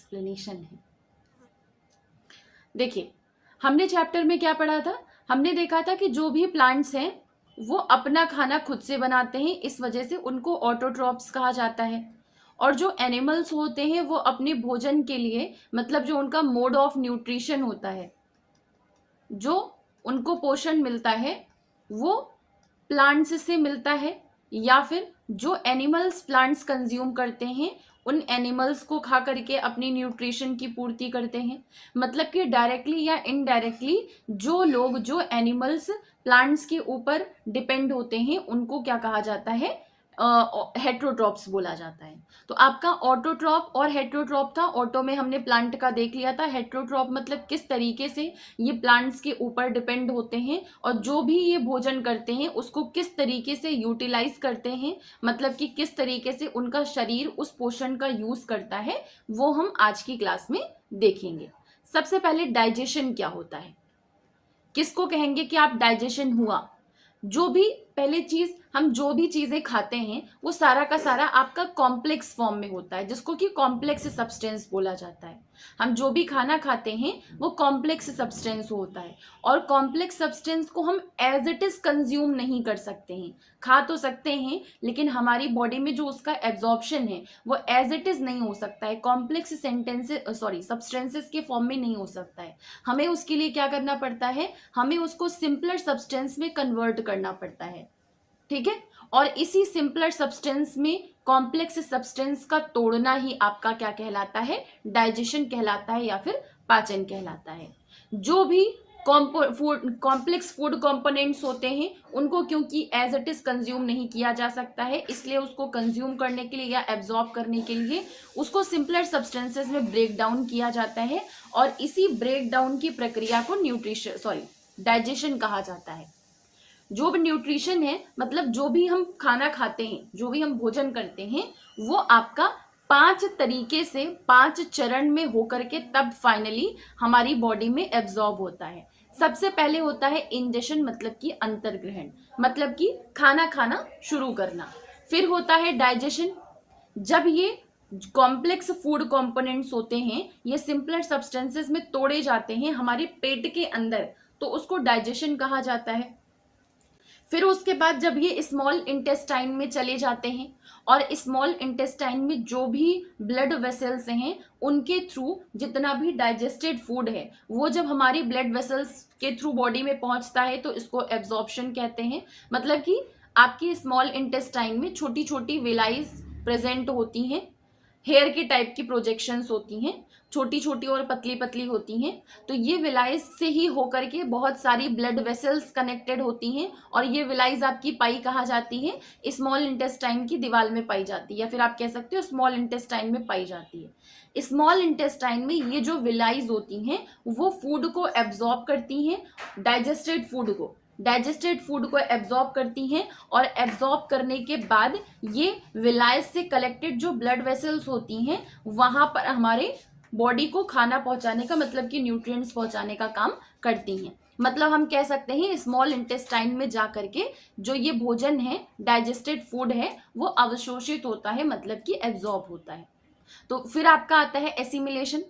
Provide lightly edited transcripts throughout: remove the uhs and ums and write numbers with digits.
Explanation है। देखिए, हमने चैप्टर में क्या पढ़ा था, हमने देखा था कि जो भी प्लांट्स हैं वो अपना खाना खुद से बनाते हैं, इस वजह से उनको ऑटोट्रॉप्स कहा जाता है। और जो एनिमल्स होते हैं वो अपने भोजन के लिए, मतलब जो उनका मोड ऑफ न्यूट्रिशन होता है, जो उनको पोषण मिलता है वो प्लांट्स से मिलता है, या फिर जो एनिमल्स प्लांट्स कंज्यूम करते हैं उन एनिमल्स को खा करके अपनी न्यूट्रिशन की पूर्ति करते हैं। मतलब कि डायरेक्टली या इनडायरेक्टली जो लोग, जो एनिमल्स प्लांट्स के ऊपर डिपेंड होते हैं उनको क्या कहा जाता है, हेट्रोट्रॉप्स बोला जाता है। तो आपका ऑटोट्रॉप और हेट्रोट्रॉप था। ऑटो में हमने प्लांट का देख लिया था, हेट्रोट्रॉप मतलब किस तरीके से ये प्लांट्स के ऊपर डिपेंड होते हैं और जो भी ये भोजन करते हैं उसको किस तरीके से यूटिलाइज करते हैं, मतलब कि किस तरीके से उनका शरीर उस पोषण का यूज करता है, वो हम आज की क्लास में देखेंगे। सबसे पहले डाइजेशन क्या होता है, किसको कहेंगे कि आप डाइजेशन हुआ। जो भी पहले चीज, हम जो भी चीजें खाते हैं वो सारा का सारा आपका कॉम्प्लेक्स फॉर्म में होता है, जिसको कि कॉम्प्लेक्स सब्सटेंस बोला जाता है। हम जो भी खाना खाते हैं वो कॉम्प्लेक्स सब्सटेंस होता है, और कॉम्प्लेक्स सब्सटेंस को हम एज इट इज कंज्यूम नहीं कर सकते हैं। खा तो सकते हैं लेकिन हमारी बॉडी में जो उसका एब्जॉर्प्शन है वो एज इट इज नहीं हो सकता है, कॉम्प्लेक्स सब्सटेंसेस के फॉर्म में नहीं हो सकता है। हमें उसके लिए क्या करना पड़ता है, हमें उसको सिंपलर सब्सटेंस में कन्वर्ट करना पड़ता है, ठीक है। और इसी सिंपलर सब्सटेंस में कॉम्प्लेक्स सब्सटेंस का तोड़ना ही आपका क्या कहलाता है, डाइजेशन कहलाता है या फिर पाचन कहलाता है। जो भी कॉम्प्लेक्स फूड कंपोनेंट्स होते हैं उनको क्योंकि एज इट इज कंज्यूम नहीं किया जा सकता है, इसलिए उसको कंज्यूम करने के लिए या एब्जॉर्ब करने के लिए उसको सिंपलर सब्सटेंसेस में ब्रेक डाउन किया जाता है, और इसी ब्रेक डाउन की प्रक्रिया को डाइजेशन कहा जाता है। जो भी न्यूट्रिशन है, मतलब जो भी हम खाना खाते हैं, जो भी हम भोजन करते हैं, वो आपका 5 तरीके से 5 चरण में होकर के तब फाइनली हमारी बॉडी में एब्जॉर्ब होता है। सबसे पहले होता है इंजेशन, मतलब कि अंतर्ग्रहण, मतलब कि खाना खाना शुरू करना। फिर होता है डाइजेशन, जब ये कॉम्प्लेक्स फूड कंपोनेंट्स होते हैं ये सिंपलर सब्सटेंसेस में तोड़े जाते हैं हमारे पेट के अंदर, तो उसको डाइजेशन कहा जाता है। फिर उसके बाद जब ये स्मॉल इंटेस्टाइन में चले जाते हैं, और स्मॉल इंटेस्टाइन में जो भी ब्लड वेसल्स हैं उनके थ्रू जितना भी डाइजेस्टेड फूड है वो जब हमारी ब्लड वेसल्स के थ्रू बॉडी में पहुंचता है तो इसको एब्जॉर्प्शन कहते हैं। मतलब कि आपकी स्मॉल इंटेस्टाइन में छोटी छोटी विलाइज प्रेजेंट होती हैं, हेयर के टाइप की प्रोजेक्शंस होती हैं, छोटी छोटी और पतली पतली होती हैं। तो ये विलाइज से ही होकर के बहुत सारी ब्लड वेसल्स कनेक्टेड होती हैं, और ये विलाइज आपकी पाई कहा जाती है, स्मॉल इंटेस्टाइन की दीवार में पाई जाती है, या फिर आप कह सकते हो स्मॉल इंटेस्टाइन में पाई जाती है। स्मॉल इंटेस्टाइन में ये जो विलाइज होती हैं वो फूड को एब्जॉर्ब करती हैं, डाइजेस्टेड फूड को एब्जॉर्ब करती हैं, और एब्जॉर्ब करने के बाद ये विलायस से कलेक्टेड जो ब्लड वेसल्स होती हैं वहां पर हमारे बॉडी को खाना पहुंचाने का, मतलब कि न्यूट्रिएंट्स पहुंचाने का काम करती हैं। मतलब हम कह सकते हैं स्मॉल इंटेस्टाइन में जा करके जो ये भोजन है, डाइजेस्टेड फूड है, वो अवशोषित होता है, मतलब कि एब्जॉर्ब होता है। तो फिर आपका आता है एसिमिलेशन।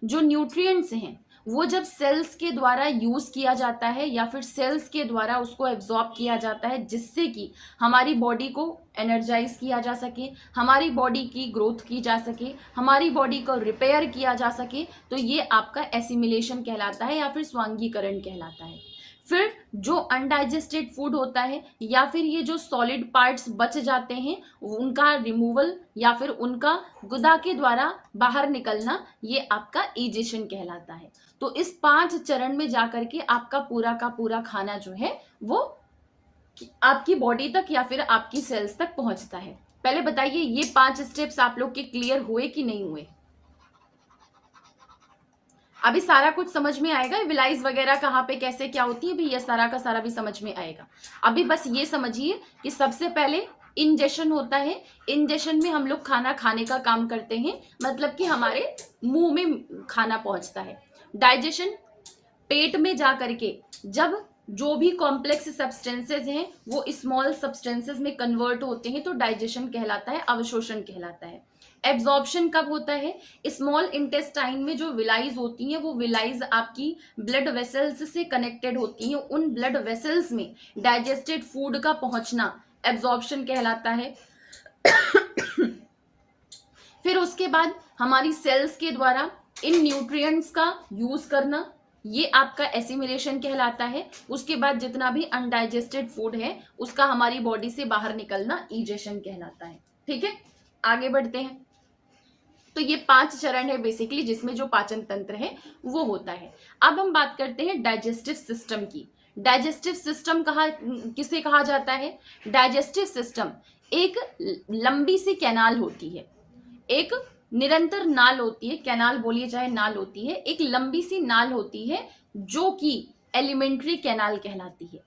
जो न्यूट्रिएंट्स हैं वो जब सेल्स के द्वारा यूज किया जाता है या फिर सेल्स के द्वारा उसको एब्जॉर्ब किया जाता है, जिससे कि हमारी बॉडी को एनर्जाइज किया जा सके, हमारी बॉडी की ग्रोथ की जा सके, हमारी बॉडी को रिपेयर किया जा सके, तो ये आपका एसिमिलेशन कहलाता है या फिर स्वांगीकरण कहलाता है। फिर जो अनडाइजेस्टेड फूड होता है या फिर ये जो सॉलिड पार्ट्स बच जाते हैं उनका रिमूवल या फिर उनका गुदा के द्वारा बाहर निकलना, ये आपका ईजेशन कहलाता है। तो इस 5 चरण में जाकर के आपका पूरा का पूरा खाना जो है वो आपकी बॉडी तक या फिर आपकी सेल्स तक पहुंचता है। पहले बताइए ये 5 स्टेप्स आप लोग के क्लियर हुए कि नहीं हुए? अभी सारा कुछ समझ में आएगा, विलाइज वगैरह कहाँ पे कैसे क्या होती है भी ये सारा का सारा भी समझ में आएगा। अभी बस ये समझिए कि सबसे पहले इंजेशन होता है। इंजेशन में हम लोग खाना खाने का काम करते हैं, मतलब कि हमारे मुंह में खाना पहुंचता है। डाइजेशन पेट में जा करके जब जो भी कॉम्प्लेक्स सब्सटेंसेस हैं वो स्मॉल सब्सटेंसेस में कन्वर्ट होते हैं तो डाइजेशन कहलाता है, अवशोषण कहलाता है। एब्जॉर्प्शन कब होता है? स्मॉल इंटेस्टाइन में जो विलाइज होती हैं वो विलाइज आपकी ब्लड वेसल्स से कनेक्टेड होती हैं। उन ब्लड वेसल्स में डाइजेस्टेड फूड का पहुंचना एब्जॉर्प्शन कहलाता है। फिर उसके बाद हमारी सेल्स के द्वारा इन न्यूट्रिएंट्स का यूज करना, ये आपका एसिमिलेशन कहलाता है। उसके बाद जितना भी अनडाइजेस्टेड फूड है उसका हमारी बॉडी से बाहर निकलना ईजेशन कहलाता है। ठीक है, आगे बढ़ते हैं। तो ये 5 चरण है बेसिकली जिसमें जो पाचन तंत्र है वो होता है। अब हम बात करते हैं डाइजेस्टिव सिस्टम की। डाइजेस्टिव सिस्टम किसे कहा जाता है? डाइजेस्टिव सिस्टम एक लंबी सी कैनाल होती है, एक निरंतर नाल होती है, कैनाल बोलिए चाहे नाल होती है, एक लंबी सी नाल होती है जो कि एलिमेंट्री कैनाल कहलाती है।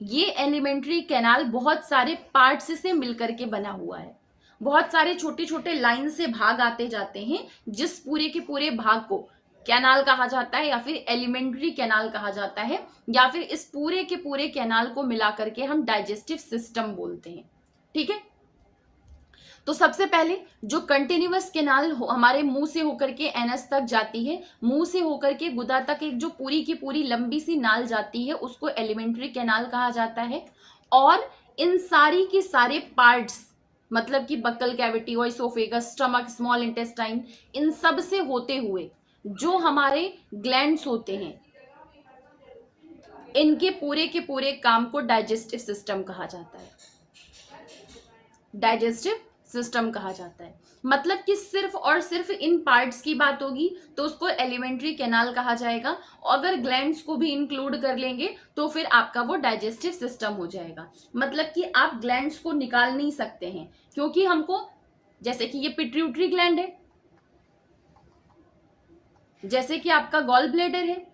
ये एलिमेंट्री कैनाल बहुत सारे पार्ट्स से मिलकर के बना हुआ है। बहुत सारे छोटे छोटे लाइन से भाग आते जाते हैं, जिस पूरे के पूरे भाग को कैनाल कहा जाता है या फिर एलिमेंट्री कैनाल कहा जाता है, या फिर इस पूरे के पूरे कैनाल को मिला करके हम डाइजेस्टिव सिस्टम बोलते हैं। ठीक है, तो सबसे पहले जो कंटिन्यूअस कैनाल हमारे मुंह से होकर के एनस तक जाती है, मुंह से होकर के गुदा तक एक जो पूरी की पूरी लंबी सी नाल जाती है उसको एलिमेंट्री कैनाल कहा जाता है। और इन सारी की सारे पार्ट्स मतलब कि buccal cavity, oesophagus, stomach, small intestine, इन सब से होते हुए जो हमारे ग्लैंड्स होते हैं इनके पूरे के पूरे काम को डाइजेस्टिव सिस्टम कहा जाता है। डाइजेस्टिव सिस्टम कहा जाता है मतलब कि सिर्फ और सिर्फ इन पार्ट्स की बात होगी तो उसको एलिमेंट्री कैनाल कहा जाएगा। अगर ग्लैंड्स को भी इंक्लूड कर लेंगे तो फिर आपका वो डाइजेस्टिव सिस्टम हो जाएगा। मतलब कि आप ग्लैंड्स को निकाल नहीं सकते हैं, क्योंकि हमको, जैसे कि ये पिट्यूटरी ग्लैंड है, जैसे कि आपका गॉल ब्लैडर है,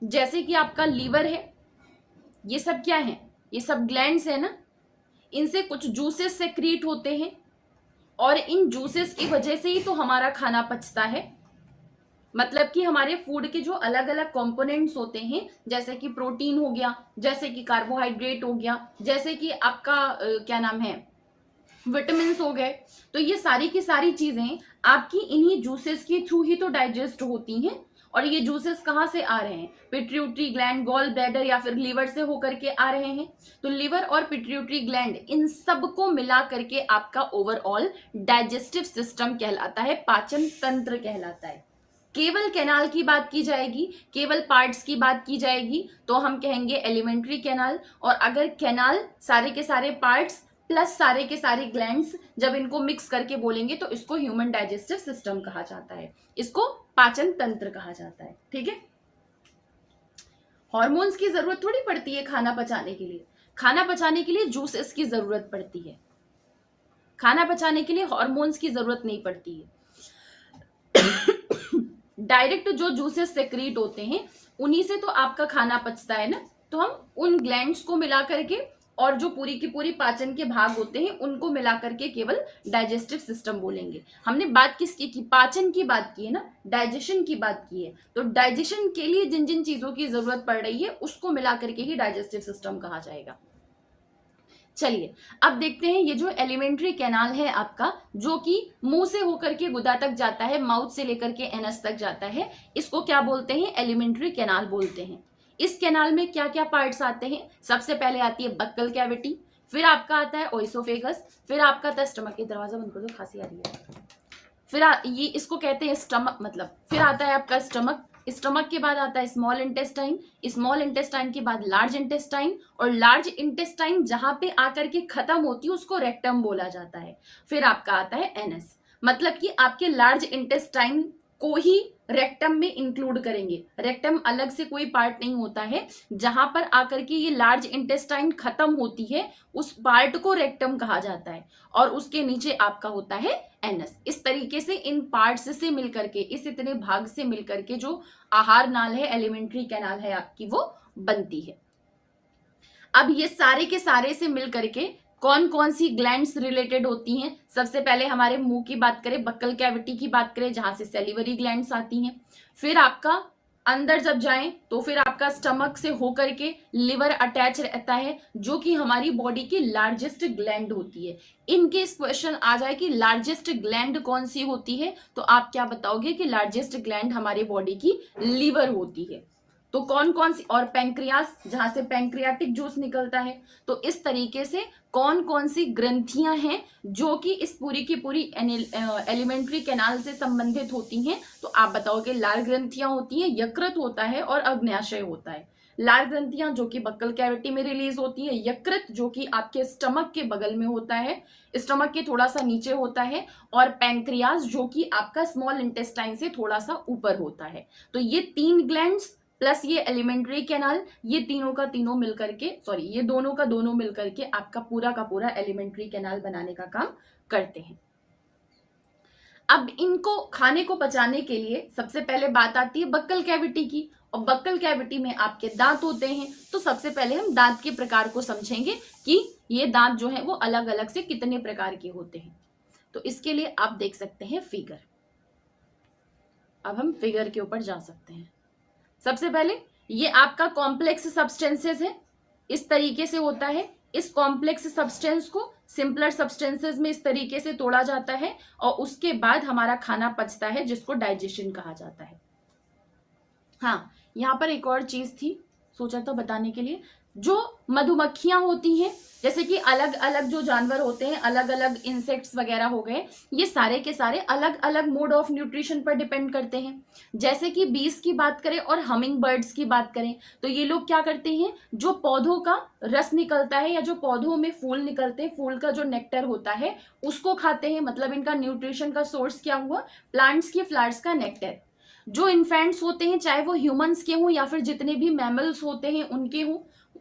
जैसे कि आपका लीवर है, ये सब क्या है? ये सब ग्लैंड्स है ना। इनसे कुछ जूसेस सेक्रीट होते हैं और इन जूसेस की वजह से ही तो हमारा खाना पचता है। मतलब कि हमारे फूड के जो अलग अलग कंपोनेंट्स होते हैं, जैसे कि प्रोटीन हो गया, जैसे कि कार्बोहाइड्रेट हो गया, जैसे कि आपका क्या नाम है, विटामिन्स हो गए, तो ये सारी की सारी चीजें आपकी इन्हीं जूसेस के थ्रू ही तो डाइजेस्ट होती हैं। और ये जूसेस कहाँ से आ रहे हैं? पिट्यूटरी ग्लैंड, गॉल ब्लैडर या फिर लीवर से होकर के आ रहे हैं। तो लीवर और पिट्यूटरी ग्लैंड इन सब को मिला करके आपका ओवरऑल डाइजेस्टिव सिस्टम कहलाता है, पाचन तंत्र कहलाता है। केवल कैनाल की बात की जाएगी, केवल पार्ट्स की बात की जाएगी तो हम कहेंगे एलिमेंट्री कैनाल। और अगर कैनाल सारे के सारे पार्ट्स प्लस सारे के सारे ग्लैंड्स जब इनको मिक्स करके बोलेंगे तो इसको ह्यूमन डाइजेस्टिव सिस्टम कहा जाता है, इसको पाचन तंत्र कहा जाता है। ठीक है, हार्मोन्स की जरूरत थोड़ी पड़ती है खाना पचाने के लिए। खाना पचाने के लिए जूसेस की जरूरत पड़ती है, खाना पचाने के लिए हार्मोन्स की जरूरत नहीं पड़ती है। डायरेक्ट जो जूसेस सेक्रीट होते हैं उन्हीं से तो आपका खाना पचता है ना। तो हम उन ग्लैंड्स को मिला करके और जो पूरी की पूरी पाचन के भाग होते हैं उनको मिला करके केवल डाइजेस्टिव सिस्टम बोलेंगे। हमने बात किसकी की? पाचन की बात की है ना, डाइजेशन की बात की है। तो डाइजेशन के लिए जिन जिन चीजों की जरूरत पड़ रही है उसको मिला करके ही डाइजेस्टिव सिस्टम कहा जाएगा। चलिए अब देखते हैं ये जो एलिमेंट्री कैनाल है आपका, जो कि मुंह से होकर के गुदा तक जाता है, माउथ से लेकर के एनस तक जाता है, इसको क्या बोलते हैं? एलिमेंट्री कैनाल बोलते हैं। इस कैनाल में क्या क्या पार्ट्स आते हैं? सबसे पहले आती है बक्कल कैविटी, फिर आपका आता है ओइसोफेगस, फिर आपका आता है स्टमक। के दरवाजा बंद कर दो, खांसी आ रही है। फिर ये इसको कहते हैं स्टमक, मतलब फिर आता है आपका स्टमक। स्टमक के बाद आता है स्मॉल इंटेस्टाइन, स्मॉल इंटेस्टाइन के बाद लार्ज इंटेस्टाइन, और लार्ज इंटेस्टाइन जहां पे आकर के खत्म होती है उसको रेक्टम बोला जाता है। फिर आपका आता है एनस, मतलब कि आपके लार्ज इंटेस्टाइन को ही रेक्टम में इंक्लूड करेंगे। रेक्टम अलग से कोई पार्ट नहीं होता है, जहां पर आकर के ये लार्ज इंटेस्टाइन खत्म होती है उस पार्ट को रेक्टम कहा जाता है, और उसके नीचे आपका होता है एनस। इस तरीके से इन पार्ट्स से मिलकर के, इस इतने भाग से मिलकर के जो आहार नाल है, एलिमेंट्री कैनाल है आपकी, वो बनती है। अब ये सारे के सारे से मिलकर के कौन कौन सी ग्लैंड्स रिलेटेड होती हैं? सबसे पहले हमारे मुंह की बात करें, बक्कल कैविटी की बात करें जहां से सेलिवरी ग्लैंड्स आती हैं। फिर आपका अंदर जब जाएं तो फिर आपका स्टमक से होकर के लिवर अटैच रहता है, जो कि हमारी बॉडी की लार्जेस्ट ग्लैंड होती है। इनकेस क्वेश्चन आ जाए कि लार्जेस्ट ग्लैंड कौन सी होती है, तो आप क्या बताओगे कि लार्जेस्ट ग्लैंड हमारे बॉडी की लिवर होती है। तो कौन कौन सी, और पैंक्रियास जहां से पैंक्रियाटिक जूस निकलता है। तो इस तरीके से कौन कौन सी ग्रंथियां हैं जो कि इस पूरी की पूरी एलिमेंट्री कैनाल से संबंधित होती हैं। तो आप बताओगे लाल ग्रंथियां होती हैं, यकृत होता है और अग्न्याशय होता है। लाल ग्रंथियां जो कि बक्कल कैविटी में रिलीज होती है, यकृत जो कि आपके स्टमक के बगल में होता है, स्टमक के थोड़ा सा नीचे होता है, और पैंक्रियास जो कि आपका स्मॉल इंटेस्टाइन से थोड़ा सा ऊपर होता है। तो ये 3 ग्लैंड्स प्लस ये एलिमेंट्री कैनाल, ये तीनों का तीनों मिलकर के, सॉरी ये दोनों का दोनों मिलकर के आपका पूरा का पूरा एलिमेंट्री कैनाल बनाने का काम करते हैं। अब इनको खाने को पचाने के लिए सबसे पहले बात आती है बक्कल कैविटी की, और बक्कल कैविटी में आपके दांत होते हैं। तो सबसे पहले हम दांत के प्रकार को समझेंगे कि ये दांत जो है वो अलग अलग से कितने प्रकार के होते हैं। तो इसके लिए आप देख सकते हैं फिगर। अब हम फिगर के ऊपर जा सकते हैं। सबसे पहले ये आपका कॉम्प्लेक्स सब्सटेंसेस है, इस तरीके से होता है। इस कॉम्प्लेक्स सब्सटेंस को सिंपलर सब्सटेंसेस में इस तरीके से तोड़ा जाता है, और उसके बाद हमारा खाना पचता है, जिसको डाइजेशन कहा जाता है। हाँ, यहाँ पर एक और चीज थी, सोचा था बताने के लिए। जो मधुमक्खियां होती हैं, जैसे कि अलग अलग जो जानवर होते हैं, अलग अलग इंसेक्ट्स वगैरह हो गए, ये सारे के सारे अलग अलग मोड ऑफ न्यूट्रिशन पर डिपेंड करते हैं। जैसे कि बीज की बात करें और हमिंग बर्ड्स की बात करें, तो ये लोग क्या करते हैं, जो पौधों का रस निकलता है या जो पौधों में फूल निकलते हैं, फूल का जो नेक्टर होता है उसको खाते हैं। मतलब इनका न्यूट्रिशन का सोर्स क्या हुआ, प्लांट्स के फ्लावर्स का नेक्टर। जो इन्फेंट्स होते हैं, चाहे वो ह्यूमंस के हों या फिर जितने भी मैमल्स होते हैं उनके हों,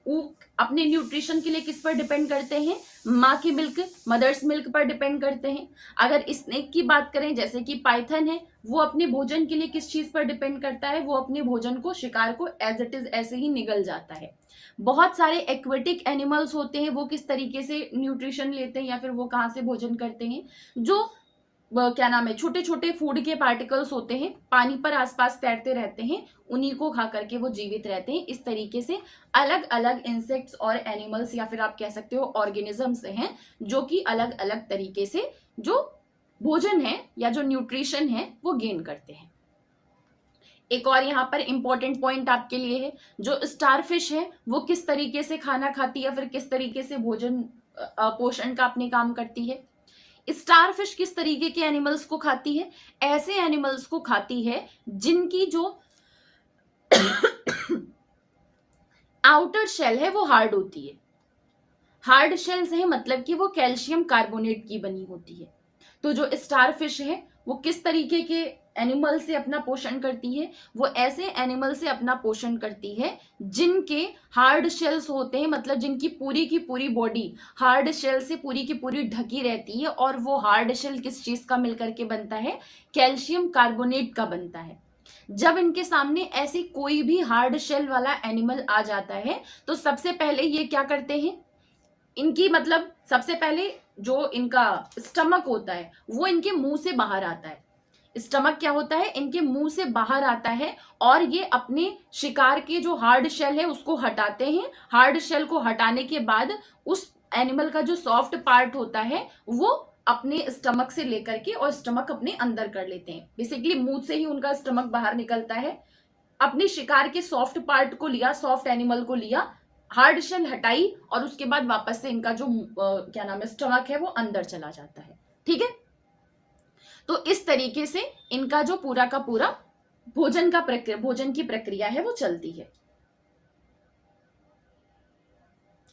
वो अपने न्यूट्रिशन के लिए किस पर डिपेंड करते हैं, माँ की मिल्क, मदर्स मिल्क पर डिपेंड करते हैं। अगर स्नेक की बात करें, जैसे कि पाइथन है, वो अपने भोजन के लिए किस चीज पर डिपेंड करता है, वो अपने भोजन को, शिकार को एज इट इज ऐसे ही निगल जाता है। बहुत सारे एक्वेटिक एनिमल्स होते हैं, वो किस तरीके से न्यूट्रिशन लेते हैं या फिर वो कहाँ से भोजन करते हैं, जो क्या नाम है, छोटे छोटे फूड के पार्टिकल्स होते हैं, पानी पर आसपास तैरते रहते हैं, उन्हीं को खा करके वो जीवित रहते हैं। इस तरीके से अलग अलग इंसेक्ट्स और एनिमल्स या फिर आप कह सकते हो ऑर्गेनिजम्स हैं, जो कि अलग अलग तरीके से जो भोजन है या जो न्यूट्रिशन है वो गेन करते हैं। एक और यहाँ पर इंपॉर्टेंट पॉइंट आपके लिए है, जो स्टारफिश है वो किस तरीके से खाना खाती है, फिर किस तरीके से भोजन पोषण का अपने काम करती है। स्टारफिश किस तरीके के एनिमल्स को खाती है, ऐसे एनिमल्स को खाती है जिनकी जो आउटर शेल है वो हार्ड होती है। हार्ड शेल्स है मतलब कि वो कैल्शियम कार्बोनेट की बनी होती है। तो जो स्टारफिश है वो किस तरीके के एनिमल से अपना पोषण करती है, वो ऐसे एनिमल से अपना पोषण करती है जिनके हार्ड शेल्स होते हैं, मतलब जिनकी पूरी की पूरी बॉडी हार्ड शेल से पूरी की पूरी ढकी रहती है। और वो हार्ड शेल किस चीज का मिलकर के बनता है, कैल्शियम कार्बोनेट का बनता है। जब इनके सामने ऐसी कोई भी हार्ड शेल वाला एनिमल आ जाता है, तो सबसे पहले ये क्या करते हैं, इनकी मतलब सबसे पहले जो इनका स्टमक होता है वो इनके मुंह से बाहर आता है। स्टमक क्या होता है, इनके मुंह से बाहर आता है, और ये अपने शिकार के जो हार्ड शेल है उसको हटाते हैं। हार्ड शेल को हटाने के बाद उस एनिमल का जो सॉफ्ट पार्ट होता है वो अपने स्टमक से लेकर के और स्टमक अपने अंदर कर लेते हैं। बेसिकली मुंह से ही उनका स्टमक बाहर निकलता है। अपने शिकार के सॉफ्ट पार्ट को लिया, सॉफ्ट एनिमल को लिया, हार्ड शेल हटाई, और उसके बाद वापस से इनका जो क्या नाम है, स्टमक है वो अंदर चला जाता है। ठीक है, तो इस तरीके से इनका जो पूरा का पूरा भोजन की प्रक्रिया है वो चलती है।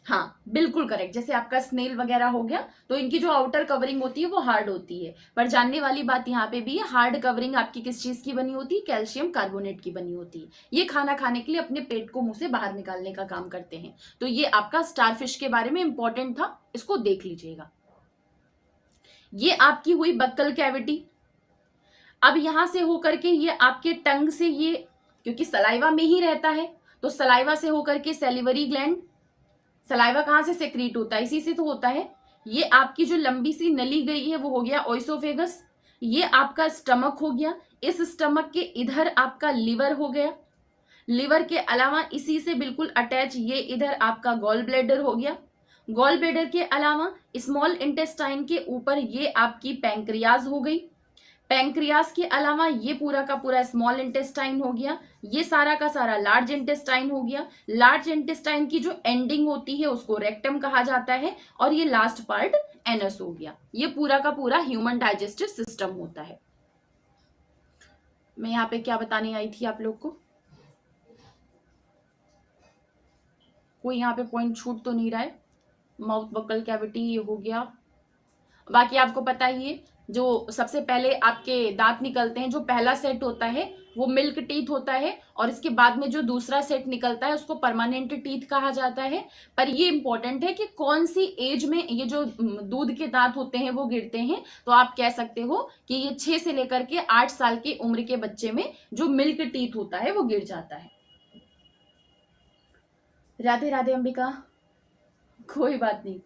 हाँ बिल्कुल करेक्ट, जैसे आपका स्नेल वगैरह हो गया, तो इनकी जो आउटर कवरिंग होती है वो हार्ड होती है। पर जानने वाली बात यहाँ पे भी है, हार्ड कवरिंग आपकी किस चीज की बनी होती है, कैल्शियम कार्बोनेट की बनी होती है। ये खाना खाने के लिए अपने पेट को मुंह से बाहर निकालने का काम करते हैं। तो ये आपका स्टारफिश के बारे में इंपॉर्टेंट था, इसको देख लीजिएगा। ये आपकी हुई बक्कल कैविटी। अब यहां से होकर के ये आपके टंग से, ये क्योंकि सलाइवा में ही रहता है, तो सलाइवा से होकर के सैलिवरी ग्लैंड, सलाइवा कहां से सेक्रीट होता है, इसी से तो होता है। ये आपकी जो लंबी सी नली गई है वो हो गया ओइसोफेगस। ये आपका स्टमक हो गया, इस स्टमक के इधर आपका लिवर हो गया। लिवर के अलावा इसी से बिल्कुल अटैच ये इधर आपका गॉल ब्लैडर हो गया। गॉल ब्लैडर के अलावा स्मॉल इंटेस्टाइन के ऊपर ये आपकी पैंक्रियाज हो गई। पैंक्रियाज के अलावा ये पूरा का पूरा स्मॉल इंटेस्टाइन हो गया। ये सारा का सारा लार्ज इंटेस्टाइन हो गया। लार्ज इंटेस्टाइन की जो एंडिंग होती है उसको रेक्टम कहा जाता है, और ये लास्ट पार्ट एनस हो गया। ये पूरा का पूरा ह्यूमन डाइजेस्टिव सिस्टम होता है। मैं यहाँ पे क्या बताने आई थी आप लोग को? कोई यहाँ पे पॉइंट छूट तो नहीं रहा है? माउथ बकल कैविटी ये हो गया। बाकी आपको पता ही है, जो सबसे पहले आपके दांत निकलते हैं, जो पहला सेट होता है वो मिल्क टीथ होता है, और इसके बाद में जो दूसरा सेट निकलता है उसको परमानेंट टीथ कहा जाता है। पर ये इंपॉर्टेंट है कि कौन सी एज में ये जो दूध के दांत होते हैं वो गिरते हैं। तो आप कह सकते हो कि ये 6 से लेकर के 8 साल की उम्र के बच्चे में जो मिल्क टीथ होता है वो गिर जाता है। राधे राधे अंबिका, कोई बात नहीं।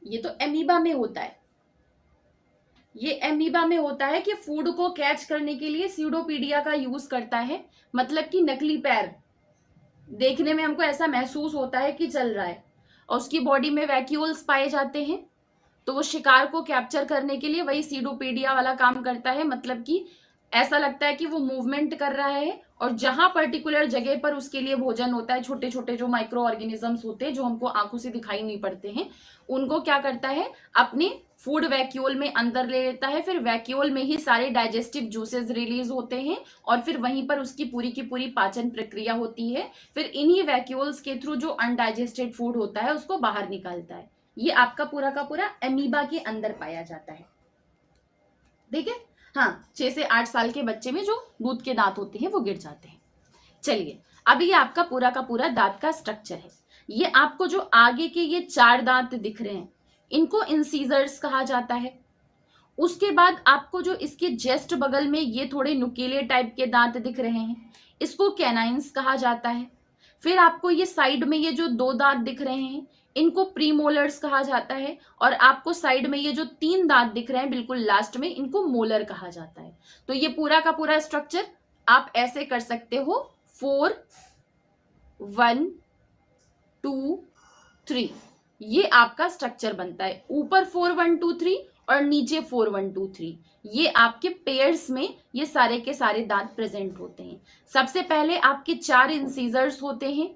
ये तो एमीबा में होता है। ये एमीबा में होता है कि फूड को कैच करने के लिए सीडोपीडिया का यूज करता है, मतलब कि नकली पैर। देखने में हमको ऐसा महसूस होता है कि चल रहा है, और उसकी बॉडी में वैक्यूल्स पाए जाते हैं, तो वो शिकार को कैप्चर करने के लिए वही सीडोपीडिया वाला काम करता है। मतलब कि ऐसा लगता है कि वो मूवमेंट कर रहा है, और जहां पर्टिकुलर जगह पर उसके लिए भोजन होता है, छोटे छोटे जो माइक्रो ऑर्गेनिजम्स होते हैं जो हमको आंखों से दिखाई नहीं पड़ते हैं, उनको क्या करता है, अपने फूड वैक्यूल में अंदर ले लेता है। फिर वैक्यूल में ही सारे डाइजेस्टिव जूसेस रिलीज होते हैं, और फिर वहीं पर उसकी पूरी की पूरी पाचन प्रक्रिया होती है। फिर इन्हीं वैक्यूल्स के थ्रू जो अनडाइजेस्टेड फूड होता है उसको बाहर निकालता है। ये आपका पूरा का पूरा एमीबा के अंदर पाया जाता है। ठीक है, हाँ, 6 से 8 साल के बच्चे में जो दूध के दांत होते हैं वो गिर जाते हैं। चलिए, अब ये आपका पूरा का पूरा दांत का स्ट्रक्चर है। ये आपको जो आगे के ये 4 दांत दिख रहे हैं इनको इंसीजर्स कहा जाता है। उसके बाद आपको जो इसके जस्ट बगल में ये थोड़े नुकीले टाइप के दांत दिख रहे हैं इसको कैनाइंस कहा जाता है। फिर आपको ये साइड में ये जो 2 दांत दिख रहे हैं इनको प्रीमोलर्स कहा जाता है, और आपको साइड में ये जो 3 दांत दिख रहे हैं बिल्कुल लास्ट में इनको मोलर कहा जाता है। तो ये पूरा का पूरा स्ट्रक्चर आप ऐसे कर सकते हो, 4 1 2 3, ये आपका स्ट्रक्चर बनता है। ऊपर 4 1 2 3 और नीचे 4 1 2 3, ये आपके पेयर्स में ये सारे के सारे दांत प्रेजेंट होते हैं। सबसे पहले आपके 4 इंसीजर्स होते हैं,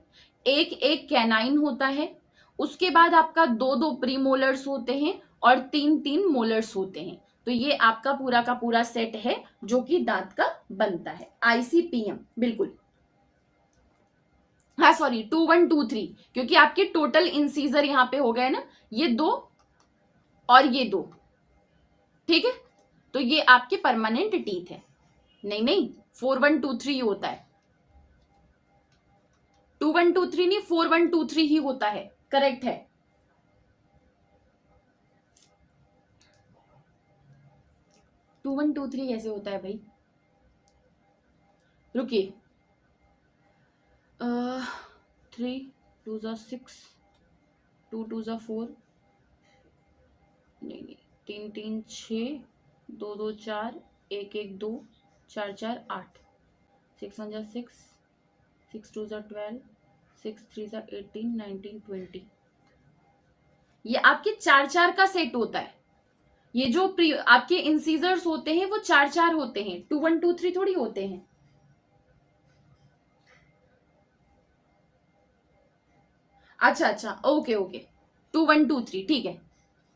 एक एक कैनाइन होता है। उसके बाद आपका 2 2 प्रीमोलर्स होते हैं, और 3 3 मोलर्स होते हैं। तो ये आपका पूरा का पूरा सेट है जो कि दांत का बनता है। ICPM, बिल्कुल, हाँ सॉरी, 2 1 2 3, क्योंकि आपके टोटल इंसीजर यहाँ पे हो गए ना, ये 2 और ये 2। ठीक है, तो ये आपके परमानेंट टीथ है। नहीं नहीं, 4 1 2 3 होता है, 2 1 2 3 नहीं, 4 1 2 3 ही होता है। करेक्ट है। टू 1 2 3 कैसे होता है भाई? रुकिए, 3 2 6, 2 2 4, नहीं नहीं, 3 3 6, 2 2 4, 1 1 2, 4 4 8, 6 1 6, 6 2 12, 6 3 18 19 20। ये आपके 4 4 का सेट होता है। ये जो आपके इंसीजर्स होते हैं वो 4 4 होते हैं, 2 1 2 3 थोड़ी होते हैं। अच्छा अच्छा, ओके ओके, 2 1 2 3, ठीक है,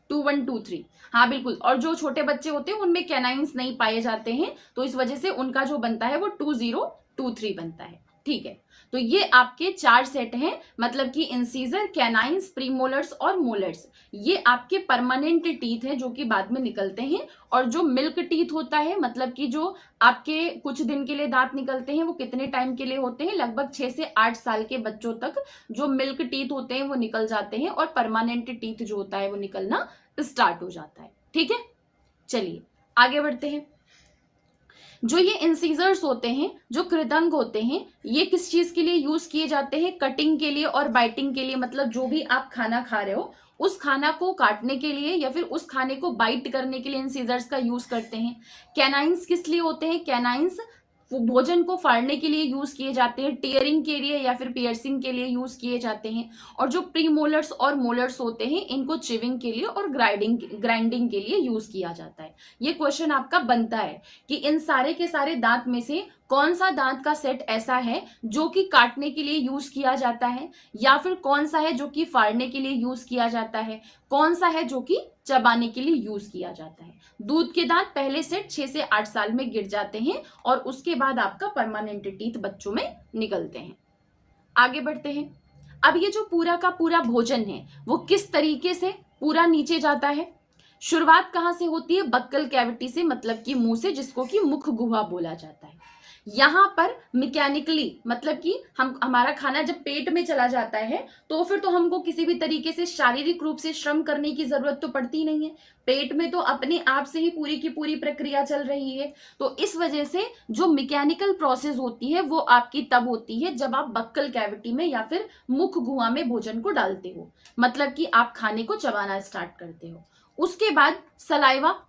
2 1 2 3, हाँ बिल्कुल। और जो छोटे बच्चे होते हैं उनमें कैनाइंस नहीं पाए जाते हैं, तो इस वजह से उनका जो बनता है वो 2 0 2 3 बनता है। ठीक है, तो ये आपके 4 सेट हैं, मतलब कि इंसीजर, कैनाइंस, प्रीमोलर्स और मोलर्स। ये आपके परमानेंट टीथ है जो कि बाद में निकलते हैं। और जो मिल्क टीथ होता है, मतलब कि जो आपके कुछ दिन के लिए दांत निकलते हैं, वो कितने टाइम के लिए होते हैं? लगभग 6 से 8 साल के बच्चों तक जो मिल्क टीथ होते हैं वो निकल जाते हैं, और परमानेंट टीथ जो होता है वो निकलना स्टार्ट हो जाता है। ठीक है, चलिए आगे बढ़ते हैं। जो ये इंसीजर्स होते हैं, जो कृदंग होते हैं, ये किस चीज के लिए यूज किए जाते हैं? कटिंग के लिए और बाइटिंग के लिए। मतलब जो भी आप खाना खा रहे हो उस खाना को काटने के लिए या फिर उस खाने को बाइट करने के लिए इंसीजर्स का यूज करते हैं। कैनाइंस किस लिए होते हैं? कैनाइंस भोजन को फाड़ने के लिए यूज किए जाते हैं, टीयरिंग के लिए या फिर पियर्सिंग के लिए यूज किए जाते हैं। और जो प्रीमोलर्स और मोलर्स होते हैं इनको चिविंग के लिए और ग्राइंडिंग के लिए यूज किया जाता है। ये क्वेश्चन आपका बनता है कि इन सारे के सारे दांत में से कौन सा दांत का सेट ऐसा है जो कि काटने के लिए यूज किया जाता है, या फिर कौन सा है जो कि फाड़ने के लिए यूज किया जाता है, कौन सा है जो कि चबाने के लिए यूज किया जाता है। दूध के दांत पहले सेट 6 से 8 साल में गिर जाते हैं और उसके बाद आपका परमानेंट टीथ बच्चों में निकलते हैं। आगे बढ़ते हैं। अब ये जो पूरा का पूरा भोजन है वो किस तरीके से पूरा नीचे जाता है? शुरुआत कहां से होती है? बक्कल कैविटी से, मतलब कि मुंह से, जिसको कि मुख गुहा बोला जाता है। यहां पर मैकेनिकली, मतलब कि हमारा खाना जब पेट में चला जाता है तो फिर तो हमको किसी भी तरीके से शारीरिक रूप से श्रम करने की जरूरत तो पड़ती नहीं है। पेट में तो अपने आप से ही पूरी की पूरी प्रक्रिया चल रही है। तो इस वजह से जो मैकेनिकल प्रोसेस होती है वो आपकी तब होती है जब आप बक्कल कैविटी में या फिर मुख गुहा में भोजन को डालते हो, मतलब कि आप खाने को चबाना स्टार्ट करते हो। उसके बाद सलाइवा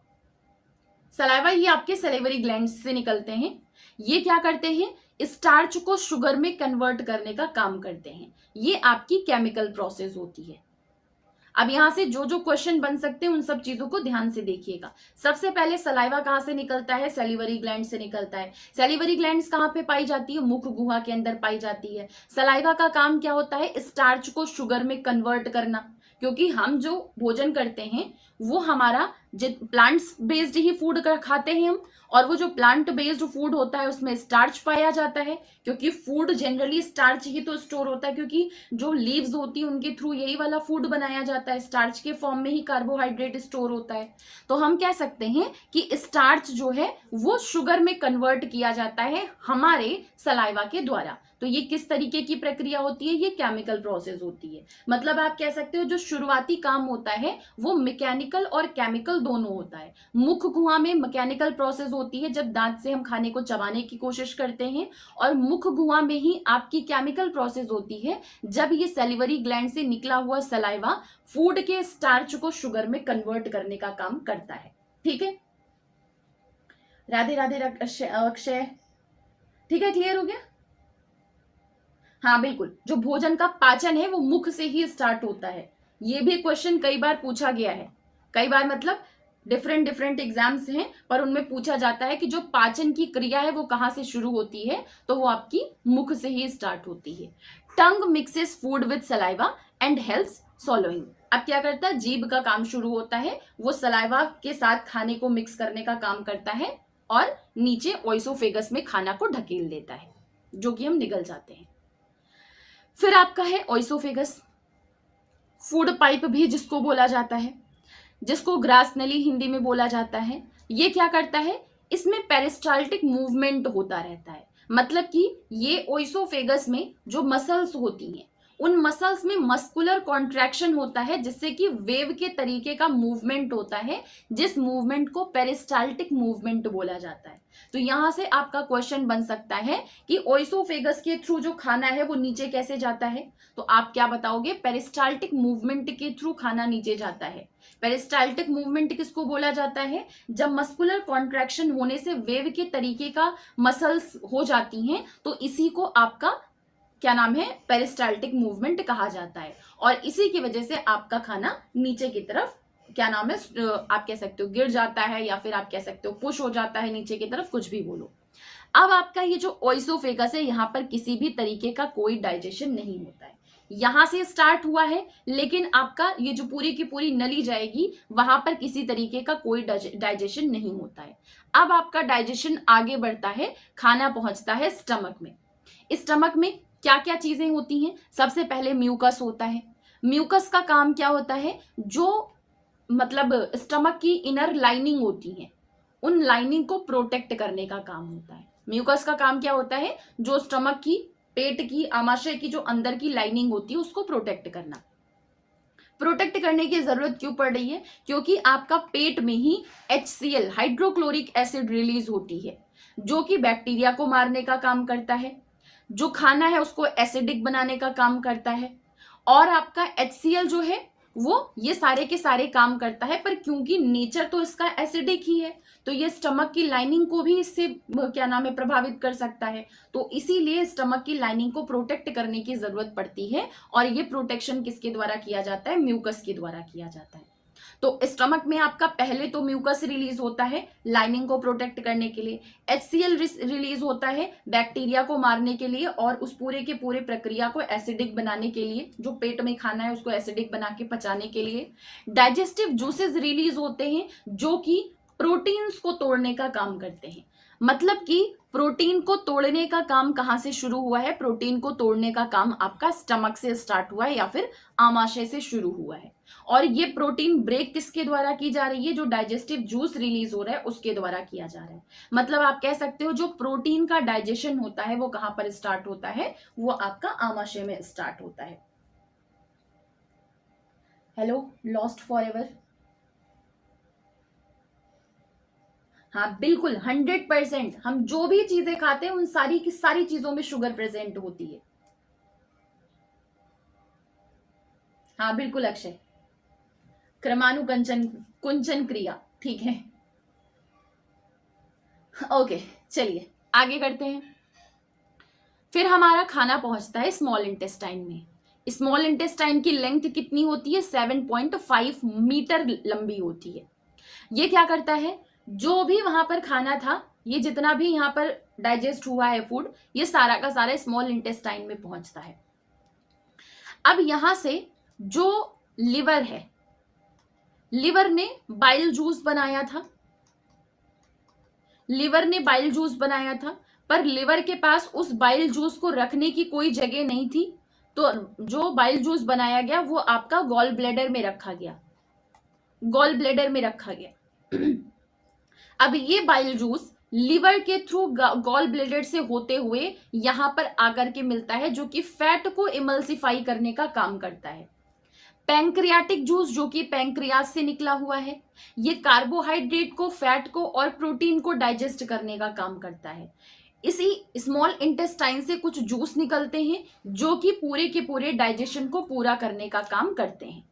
ये आपके सलेवरी ग्लैंड से निकलते हैं। ये क्या करते हैं? स्टार्च को शुगर में कन्वर्ट करने का काम करते हैं। ये आपकी केमिकल प्रोसेस होती है। अब यहां से जो जो क्वेश्चन बन सकते हैं उन सब चीजों को ध्यान से देखिएगा। सबसे पहले सलाइवा कहां से निकलता है? सैलिवरी ग्लैंड से निकलता है। सैलिवरी ग्लैंड्स कहां पे पाई जाती है? मुख गुहा के अंदर पाई जाती है। सलाइवा का काम क्या होता है? स्टार्च को शुगर में कन्वर्ट करना, क्योंकि हम जो भोजन करते हैं वो हमारा प्लांट्स बेस्ड ही फूड खाते हैं हम, और वो जो प्लांट बेस्ड फूड होता है उसमें स्टार्च पाया जाता है, क्योंकि फूड जनरली स्टार्च ही तो स्टोर होता है, क्योंकि जो लीव्स होती है उनके थ्रू यही वाला फूड बनाया जाता है। स्टार्च के फॉर्म में ही कार्बोहाइड्रेट स्टोर होता है। तो हम कह सकते हैं कि स्टार्च जो है वो शुगर में कन्वर्ट किया जाता है हमारे सलाइवा के द्वारा। तो ये किस तरीके की प्रक्रिया होती है? ये केमिकल प्रोसेस होती है। मतलब आप कह सकते हो जो शुरुआती काम होता है वो मैकेनिकल और केमिकल दोनों होता है। मुख गुहा में मैकेनिकल प्रोसेस होती है जब दांत से हम खाने को चबाने की कोशिश करते हैं, और मुख गुहा में ही आपकी केमिकल प्रोसेस होती है जब ये सैलिवरी ग्लैंड से निकला हुआ सलाइवा फूड के स्टार्च को शुगर में कन्वर्ट करने का काम करता है। ठीक है, राधे राधे अक्षय। ठीक है, क्लियर हो गया? हाँ बिल्कुल, जो भोजन का पाचन है वो मुख से ही स्टार्ट होता है। ये भी क्वेश्चन कई बार पूछा गया है। कई बार मतलब डिफरेंट एग्जाम्स हैं पर उनमें पूछा जाता है कि जो पाचन की क्रिया है वो कहाँ से शुरू होती है, तो वो आपकी मुख से ही स्टार्ट होती है। Tongue mixes food with saliva and helps swallowing. अब क्या करता है? जीभ का काम शुरू होता है, वो सलाइवा के साथ खाने को मिक्स करने का काम करता है और नीचे ओइसोफेगस में खाना को ढकेल देता है, जो कि हम निगल जाते हैं। फिर आपका है ओइसोफेगस, फूड पाइप भी जिसको बोला जाता है, जिसको ग्रास नली हिंदी में बोला जाता है। ये क्या करता है? इसमें पेरिस्टाल्टिक मूवमेंट होता रहता है। मतलब कि ये ओइसोफेगस में जो मसल्स होती हैं उन मसल्स में मस्कुलर कॉन्ट्रैक्शन होता है, जिससे कि वेव के तरीके का मूवमेंट होता है, जिस मूवमेंट को पेरिस्टाल्टिक मूवमेंट बोला जाता है। तो यहां से आपका क्वेश्चन बन सकता है कि ओइसोफेगस के थ्रू जो खाना है वो नीचे कैसे जाता है? तो आप क्या बताओगे? पेरिस्टाल्टिक मूवमेंट के थ्रू खाना नीचे जाता है। पेरिस्टाल्टिक मूवमेंट किसको बोला जाता है? जब मस्कुलर कॉन्ट्रैक्शन होने से वेव के तरीके का मसल्स हो जाती हैं, तो इसी को आपका क्या नाम है? पेरिस्टाल्टिक मूवमेंट कहा जाता है। और इसी की वजह से आपका खाना नीचे की तरफ क्या नाम है, आप कह सकते हो गिर जाता है, या फिर आप कह सकते हो पुश हो जाता है नीचे की तरफ, कुछ भी बोलो। अब आपका ये जो ओइसोफेगस है यहाँ पर किसी भी तरीके का कोई डाइजेशन नहीं होता है। यहां से स्टार्ट हुआ है, लेकिन आपका ये जो पूरी की पूरी नली जाएगी वहां पर किसी तरीके का कोई डाइजेशन नहीं होता है। अब आपका डाइजेशन आगे बढ़ता है, खाना पहुंचता है स्टमक में। स्टमक में क्या क्या चीजें होती हैं? सबसे पहले म्यूकस होता है। म्यूकस का काम क्या होता है? जो मतलब स्टमक की इनर लाइनिंग होती है उन लाइनिंग को प्रोटेक्ट करने का काम होता है। म्यूकस का काम क्या होता है? जो स्टमक की, पेट की, आमाशय की जो अंदर की लाइनिंग होती है उसको प्रोटेक्ट करना। प्रोटेक्ट करने की जरूरत क्यों पड़ रही है? क्योंकि आपका पेट में ही HCl, हाइड्रोक्लोरिक एसिड रिलीज होती है। जो कि बैक्टीरिया को मारने का काम करता है, जो खाना है उसको एसिडिक बनाने का काम करता है, और आपका HCl जो है वो ये सारे के सारे काम करता है। पर क्योंकि नेचर तो इसका एसिडिक ही है, तो ये स्टमक की लाइनिंग को भी इससे क्या नाम है प्रभावित कर सकता है। तो इसीलिए स्टमक की लाइनिंग को प्रोटेक्ट करने की जरूरत पड़ती है, और ये प्रोटेक्शन किसके द्वारा किया जाता है? म्यूकस के द्वारा किया जाता है। तो स्टमक में आपका पहले तो म्यूकस रिलीज होता है लाइनिंग को प्रोटेक्ट करने के लिए, HCl रिलीज होता है बैक्टीरिया को मारने के लिए और उस पूरे के पूरे प्रक्रिया को एसिडिक बनाने के लिए, जो पेट में खाना है उसको एसिडिक बना के पचाने के लिए। डाइजेस्टिव जूसेस रिलीज होते हैं जो कि प्रोटीन्स को तोड़ने का काम करते हैं। मतलब कि प्रोटीन को तोड़ने का काम कहां से शुरू हुआ है? प्रोटीन को तोड़ने का काम आपका स्टमक से स्टार्ट हुआ है या फिर आमाशय से शुरू हुआ है। और ये प्रोटीन ब्रेक किसके द्वारा की जा रही है? जो डाइजेस्टिव जूस रिलीज हो रहा है उसके द्वारा किया जा रहा है। मतलब आप कह सकते हो जो प्रोटीन का डाइजेशन होता है वो कहां पर स्टार्ट होता है? वो आपका आमाशय में स्टार्ट होता है। Hello, lost for ever? हाँ बिल्कुल, 100%। हम जो भी चीजें खाते हैं उन सारी की सारी चीजों में शुगर प्रेजेंट होती है। हाँ बिल्कुल अक्षय, क्रमानुकुंचन कुंचन क्रिया, ठीक है। ओके, चलिए आगे करते हैं। फिर हमारा खाना पहुंचता है स्मॉल इंटेस्टाइन में। स्मॉल इंटेस्टाइन की लेंथ कितनी होती है? 7.5 मीटर लंबी होती है। ये क्या करता है? जो भी वहां पर खाना था, ये जितना भी यहाँ पर डाइजेस्ट हुआ है फूड, ये सारा का सारा स्मॉल इंटेस्टाइन में पहुंचता है। अब यहां से जो लिवर है, लिवर ने बाइल जूस बनाया था, लिवर ने बाइल जूस बनाया था, पर लिवर के पास उस बाइल जूस को रखने की कोई जगह नहीं थी। तो जो बाइल जूस बनाया गया वो आपका गॉल ब्लैडर में रखा गया, गॉल ब्लैडर में रखा गया। अब ये बाइल जूस लिवर के थ्रू गॉल ब्लैडर से होते हुए यहां पर आकर के मिलता है, जो कि फैट को इमल्सिफाई करने का काम करता है। पैंक्रियाटिक जूस जो कि पैंक्रियास से निकला हुआ है, ये कार्बोहाइड्रेट को, फैट को और प्रोटीन को डाइजेस्ट करने का काम करता है। इसी स्मॉल इंटेस्टाइन से कुछ जूस निकलते हैं जो कि पूरे के पूरे डाइजेशन को पूरा करने का काम करते हैं।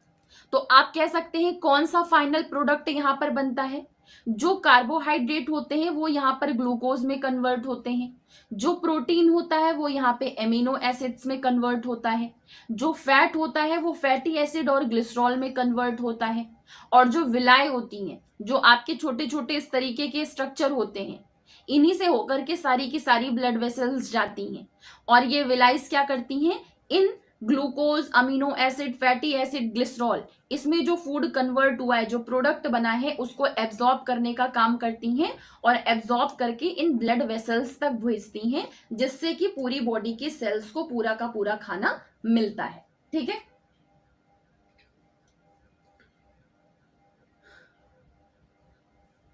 तो आप कह सकते हैं कौन सा फाइनल प्रोडक्ट यहां पर बनता है? जो कार्बोहाइड्रेट होते हैं वो यहाँ पर ग्लूकोज में कन्वर्ट होते हैं, जो प्रोटीन होता है वो यहाँ पे एमिनो एसिड्स में कन्वर्ट होता है, जो फैट होता है वो फैटी एसिड और ग्लिसरॉल में कन्वर्ट होता है, और जो विलाय होती हैं, जो आपके छोटे छोटे इस तरीके के स्ट्रक्चर होते हैं, इन्हीं से होकर के सारी की सारी ब्लड वेसल्स जाती हैं, और ये विलाइस क्या करती हैं? In glucose, amino acid, fatty acid, glycerol, इसमें जो फूड कन्वर्ट हुआ है, जो प्रोडक्ट बना है, उसको एब्जॉर्ब करने का काम करती हैं और एब्जॉर्ब करके इन ब्लड वेसल्स तक भेजती हैं, जिससे कि पूरी बॉडी के सेल्स को पूरा का पूरा खाना मिलता है। ठीक है,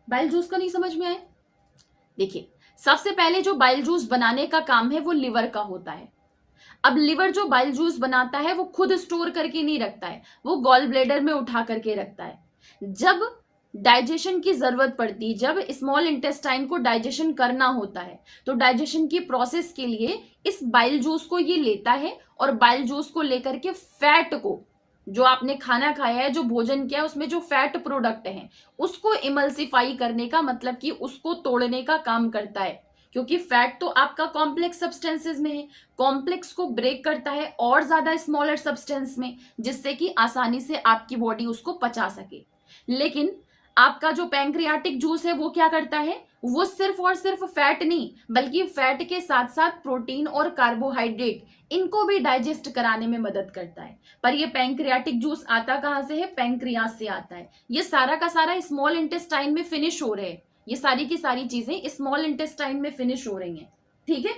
बाइल जूस का नहीं समझ में आया? देखिए, सबसे पहले जो बाइल जूस बनाने का काम है वो लिवर का होता है। अब लिवर जो बाइल जूस बनाता है वो खुद स्टोर करके नहीं रखता है, वो गॉल ब्लैडर में उठा करके रखता है। जब डाइजेशन की जरूरत पड़ती है, जब स्मॉल इंटेस्टाइन को डाइजेशन करना होता है, तो डाइजेशन की प्रोसेस के लिए इस बाइल जूस को ये लेता है, और बाइल जूस को लेकर के फैट को, जो आपने खाना खाया है, जो भोजन किया है, उसमें जो फैट प्रोडक्ट है उसको इमल्सिफाई करने का, मतलब कि उसको तोड़ने का काम करता है। क्योंकि फैट तो आपका कॉम्प्लेक्स सब्सटेंसेस में है, कॉम्प्लेक्स को ब्रेक करता है और ज्यादा स्मॉलर सब्सटेंस में, जिससे कि आसानी से आपकी बॉडी उसको पचा सके। लेकिन आपका जो पैंक्रियाटिक जूस है वो क्या करता है? वो सिर्फ और सिर्फ फैट नहीं, बल्कि फैट के साथ साथ प्रोटीन और कार्बोहाइड्रेट, इनको भी डाइजेस्ट कराने में मदद करता है। पर ये पैंक्रियाटिक जूस आता कहां से है? पैंक्रियास से आता है। ये सारा का सारा स्मॉल इंटेस्टाइन में फिनिश हो रहे हैं, ये सारी की सारी चीजें स्मॉल इंटेस्टाइन में फिनिश हो रही हैं। ठीक है,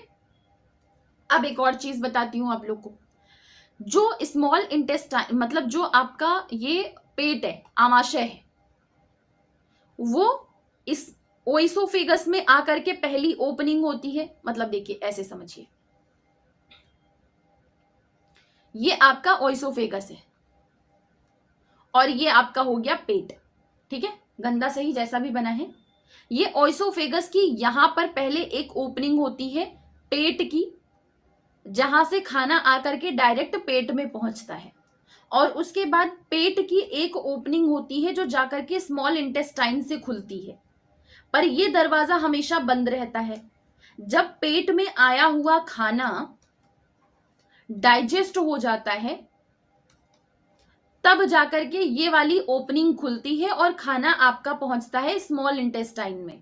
अब एक और चीज बताती हूं आप लोग को। जो स्मॉल इंटेस्टाइन, मतलब जो आपका ये पेट है, आमाशय है, वो इस ओइसोफेगस में आकर के पहली ओपनिंग होती है। मतलब देखिए, ऐसे समझिए, ये आपका ओइसोफेगस है और ये आपका हो गया पेट। ठीक है, गंदा सही जैसा भी बना है। ये ओइसोफेगस की यहाँ पर पहले एक ओपनिंग होती है पेट की, जहां से खाना आकर के डायरेक्ट पेट में पहुंचता है, और उसके बाद पेट की एक ओपनिंग होती है जो जाकर के स्मॉल इंटेस्टाइन से खुलती है। पर यह दरवाजा हमेशा बंद रहता है। जब पेट में आया हुआ खाना डाइजेस्ट हो जाता है तब जाकर के ये वाली ओपनिंग खुलती है और खाना आपका पहुंचता है स्मॉल इंटेस्टाइन में।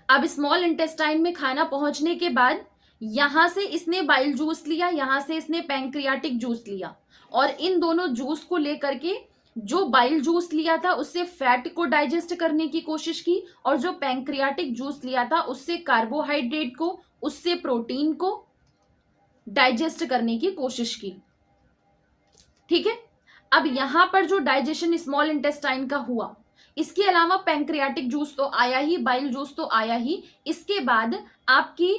अब स्मॉल इंटेस्टाइन में खाना पहुंचने के बाद यहां से इसने बाइल जूस लिया, यहां से इसने पैंक्रियाटिक जूस लिया, और इन दोनों जूस को लेकर के जो बाइल जूस लिया था उससे फैट को डाइजेस्ट करने की कोशिश की, और जो पैंक्रियाटिक जूस लिया था उससे कार्बोहाइड्रेट को, उससे प्रोटीन को डाइजेस्ट करने की कोशिश की। ठीक है, अब यहां पर जो डाइजेशन स्मॉल इंटेस्टाइन का हुआ, इसके अलावा पैंक्रियाटिक जूस तो आया ही, बाइल जूस तो आया ही, इसके बाद आपकी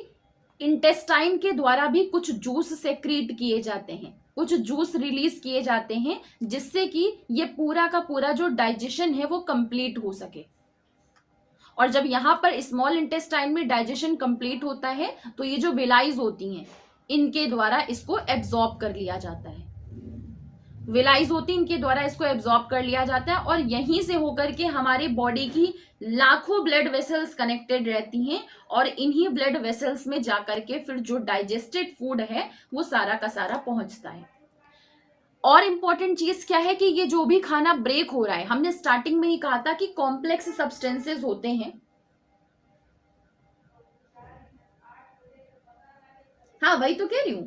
इंटेस्टाइन के द्वारा भी कुछ जूस सेक्रीट किए जाते हैं, कुछ जूस रिलीज किए जाते हैं, जिससे कि ये पूरा का पूरा जो डाइजेशन है वो कंप्लीट हो सके। और जब यहां पर स्मॉल इंटेस्टाइन में डाइजेशन कंप्लीट होता है तो ये जो विलाइज होती हैं इनके द्वारा इसको एब्जॉर्ब कर लिया जाता है, विलाइज होती इनके द्वारा इसको एब्जॉर्ब कर लिया जाता है, और यहीं से होकर के हमारे बॉडी की लाखों ब्लड वेसल्स कनेक्टेड रहती हैं, और इन्हीं ब्लड वेसल्स में जाकर के फिर जो डाइजेस्टेड फूड है वो सारा का सारा पहुंचता है। और इंपॉर्टेंट चीज क्या है कि ये जो भी खाना ब्रेक हो रहा है, हमने स्टार्टिंग में ही कहा था कि कॉम्प्लेक्स सब्सटेंसेस होते हैं। हाँ वही तो कह रही हूं,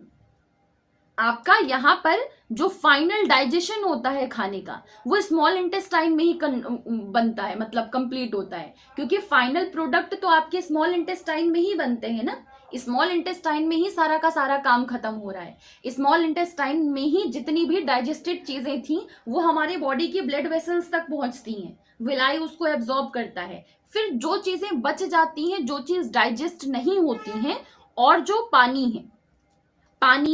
आपका यहां पर जो फाइनल डाइजेशन होता है खाने का वो स्मॉल इंटेस्टाइन में ही बनता है, मतलब कंप्लीट होता है, क्योंकि फाइनल प्रोडक्ट तो आपके स्मॉल इंटेस्टाइन में ही बनते हैं ना। स्मॉल इंटेस्टाइन में ही सारा का सारा काम खत्म हो रहा है, स्मॉल इंटेस्टाइन में ही जितनी भी डाइजेस्टेड चीजें थी वो हमारे बॉडी की ब्लड वेसल्स तक पहुंचती हैं, विलाई उसको एब्जॉर्ब करता है। फिर जो चीजें बच जाती हैं, जो चीज डाइजेस्ट नहीं होती हैं, और जो पानी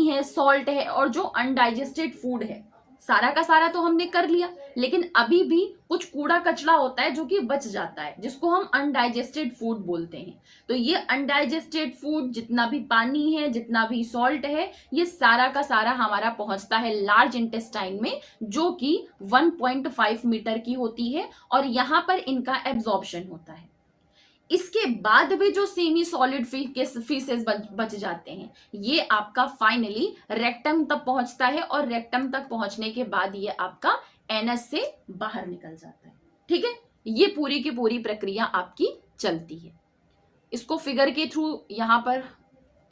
है, सॉल्ट है, और जो अनडाइजेस्टेड फूड है, सारा का सारा तो हमने कर लिया, लेकिन अभी भी कुछ कूड़ा कचरा होता है जो कि बच जाता है, जिसको हम अनडाइजेस्टेड फूड बोलते हैं। तो ये अनडाइजेस्टेड फूड, जितना भी पानी है, जितना भी सॉल्ट है, ये सारा का सारा हमारा पहुंचता है लार्ज इंटेस्टाइन में, जो कि 1.5 मीटर की होती है, और यहां पर इनका एब्जॉर्प्शन होता है। इसके बाद भी जो सेमी सॉलिड फीसेस बच जाते हैं, ये आपका फाइनली रेक्टम तक पहुंचता है, और रेक्टम तक पहुंचने के बाद ये आपका एनस से बाहर निकल जाता है। ठीक है, ये पूरी की पूरी प्रक्रिया आपकी चलती है। इसको फिगर के थ्रू यहां पर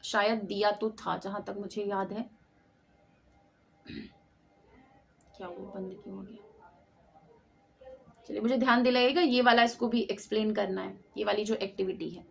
शायद दिया तो था, जहां तक मुझे याद है। क्या वो बंद क्यों हो गया? चलिए, मुझे ध्यान दिलाइएगा, ये वाला इसको भी एक्सप्लेन करना है, ये वाली जो एक्टिविटी है।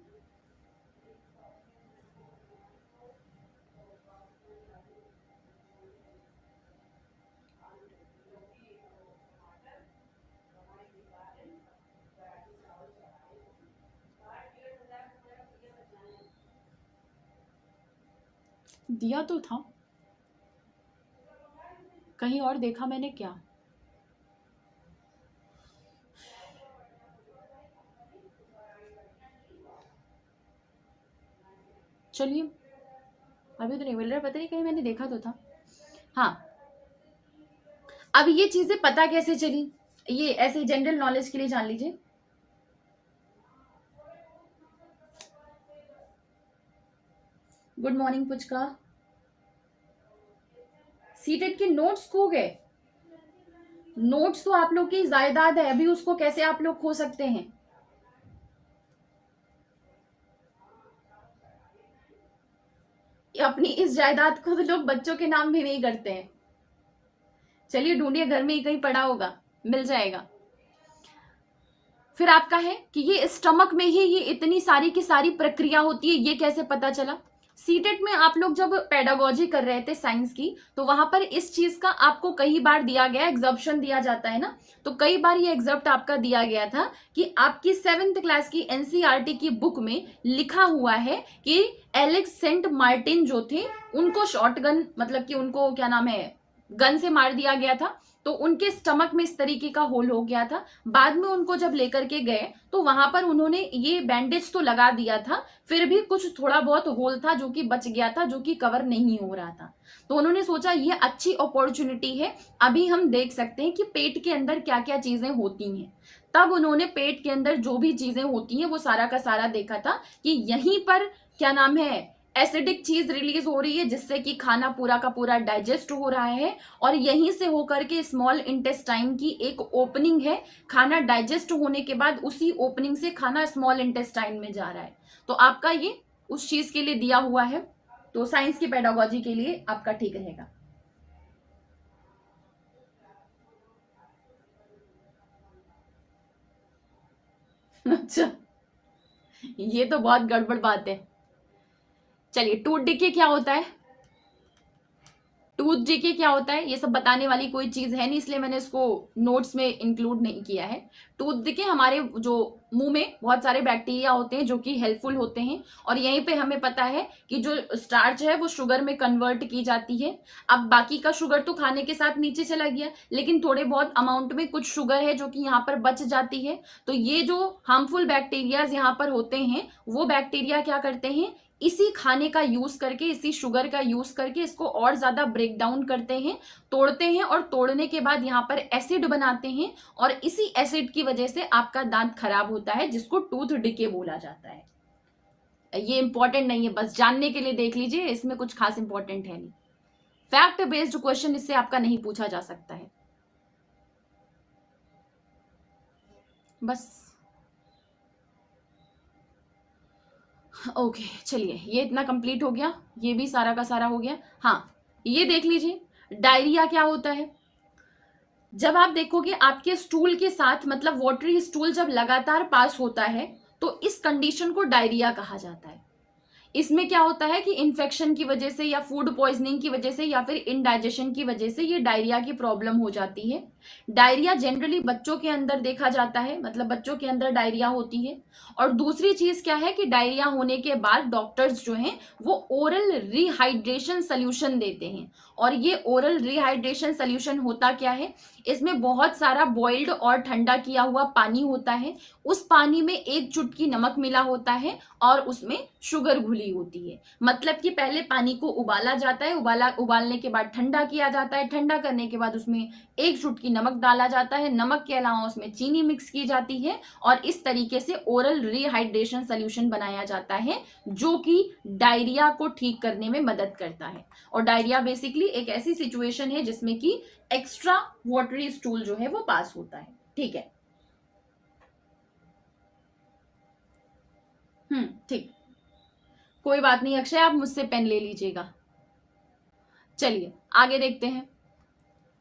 दिया तो था, कहीं और देखा मैंने क्या? चलिए, अभी तो नहीं मिल रहा, पता नहीं, कहीं मैंने देखा तो था। हाँ, अब ये चीजें पता कैसे चली, ये ऐसे जनरल नॉलेज के लिए जान लीजिए। Good morning puchka. सीटेट के नोट्स खो गए? नोट्स तो आप लोग की जायदाद है, अभी उसको कैसे आप लोग खो सकते हैं? अपनी इस जायदाद को तो लोग बच्चों के नाम भी नहीं करते हैं। चलिए ढूंढिए, घर में ही कहीं पड़ा होगा, मिल जाएगा। फिर आपका है कि ये स्टमक में ही ये इतनी सारी की सारी प्रक्रिया होती है, ये कैसे पता चला? सीटेट में आप लोग जब पेडागोजी कर रहे थे साइंस की, तो वहां पर इस चीज का आपको कई बार दिया गया, एग्जर्प्शन दिया जाता है ना, तो कई बार ये एग्जर्प्ट आपका दिया गया था कि आपकी 7th क्लास की एनसीईआरटी की बुक में लिखा हुआ है कि एलेक्स सेंट मार्टिन जो थे, उनको शॉटगन, मतलब कि उनको क्या नाम है, गन से मार दिया गया था, तो उनके स्टमक में इस तरीके का होल हो गया था। बाद में उनको जब लेकर के गए तो वहां पर उन्होंने ये बैंडेज तो लगा दिया था, फिर भी कुछ थोड़ा बहुत होल था जो कि बच गया था, जो कि कवर नहीं हो रहा था। तो उन्होंने सोचा ये अच्छी अपॉर्चुनिटी है, अभी हम देख सकते हैं कि पेट के अंदर क्या क्या चीजें होती हैं। तब उन्होंने पेट के अंदर जो भी चीजें होती हैं वो सारा का सारा देखा था कि यहीं पर क्या नाम है, एसिडिक चीज रिलीज हो रही है, जिससे कि खाना पूरा का पूरा डाइजेस्ट हो रहा है, और यहीं से होकर के स्मॉल इंटेस्टाइन की एक ओपनिंग है, खाना डाइजेस्ट होने के बाद उसी ओपनिंग से खाना स्मॉल इंटेस्टाइन में जा रहा है। तो आपका ये उस चीज के लिए दिया हुआ है, तो साइंस की पेडागोजी के लिए आपका ठीक रहेगा। अच्छा, ये तो बहुत गड़बड़ बात है। चलिए, टूथ डिके क्या होता है? टूथ डिके क्या होता है ये सब बताने वाली कोई चीज है नहीं, इसलिए मैंने इसको नोट्स में इंक्लूड नहीं किया है। टूथ डिके हमारे जो मुंह में बहुत सारे बैक्टीरिया होते हैं जो कि हेल्पफुल होते हैं, और यहीं पे हमें पता है कि जो स्टार्च है वो शुगर में कन्वर्ट की जाती है। अब बाकी का शुगर तो खाने के साथ नीचे चला गया, लेकिन थोड़े बहुत अमाउंट में कुछ शुगर है जो कि यहाँ पर बच जाती है। तो ये जो हार्मफुल बैक्टीरियाज यहाँ पर होते हैं, वो बैक्टीरिया क्या करते हैं, इसी खाने का यूज करके, इसी शुगर का यूज करके इसको और ज्यादा ब्रेक डाउन करते हैं, तोड़ते हैं, और तोड़ने के बाद यहाँ पर एसिड बनाते हैं, और इसी एसिड की वजह से आपका दांत खराब होता है, जिसको टूथ डिके बोला जाता है। ये इंपॉर्टेंट नहीं है, बस जानने के लिए देख लीजिए, इसमें कुछ खास इंपॉर्टेंट है नहीं। फैक्ट बेस्ड क्वेश्चन इससे आपका नहीं पूछा जा सकता है। बस ओके, चलिए ये इतना कंप्लीट हो गया, ये भी सारा का सारा हो गया। हाँ, ये देख लीजिए, डायरिया क्या होता है। जब आप देखोगे आपके स्टूल के साथ, मतलब वाटरी स्टूल जब लगातार पास होता है, तो इस कंडीशन को डायरिया कहा जाता है। इसमें क्या होता है कि इन्फेक्शन की वजह से, या फूड पॉइजनिंग की वजह से, या फिर इनडाइजेशन की वजह से ये डायरिया की प्रॉब्लम हो जाती है। डायरिया जनरली बच्चों के अंदर देखा जाता है, मतलब बच्चों के अंदर डायरिया होती है। और दूसरी चीज क्या है कि डायरिया होने के बाद डॉक्टर्स जो हैं वो ओरल रिहाइड्रेशन सोल्यूशन देते हैं। और ये ओरल रिहाइड्रेशन सोल्यूशन होता क्या है, इसमें बहुत सारा बॉइल्ड और ठंडा किया हुआ पानी होता है, उस पानी में एक चुटकी नमक मिला होता है, और उसमें शुगर घुली होती है। मतलब कि पहले पानी को उबाला जाता है, उबालने के बाद ठंडा किया जाता है, ठंडा करने के बाद उसमें एक चुटकी नमक डाला जाता है, नमक के अलावा उसमें चीनी मिक्स की जाती है, और इस तरीके से ओरल रिहाइड्रेशन सोल्यूशन बनाया जाता है, जो कि डायरिया को ठीक करने में मदद करता है। और डायरिया बेसिकली एक ऐसी सिचुएशन है जिसमें कि एक्स्ट्रा वाटरी स्टूल जो है वो पास होता है। ठीक है, ठीक, कोई बात नहीं अक्षय, आप मुझसे पेन ले लीजिएगा। चलिए आगे देखते हैं।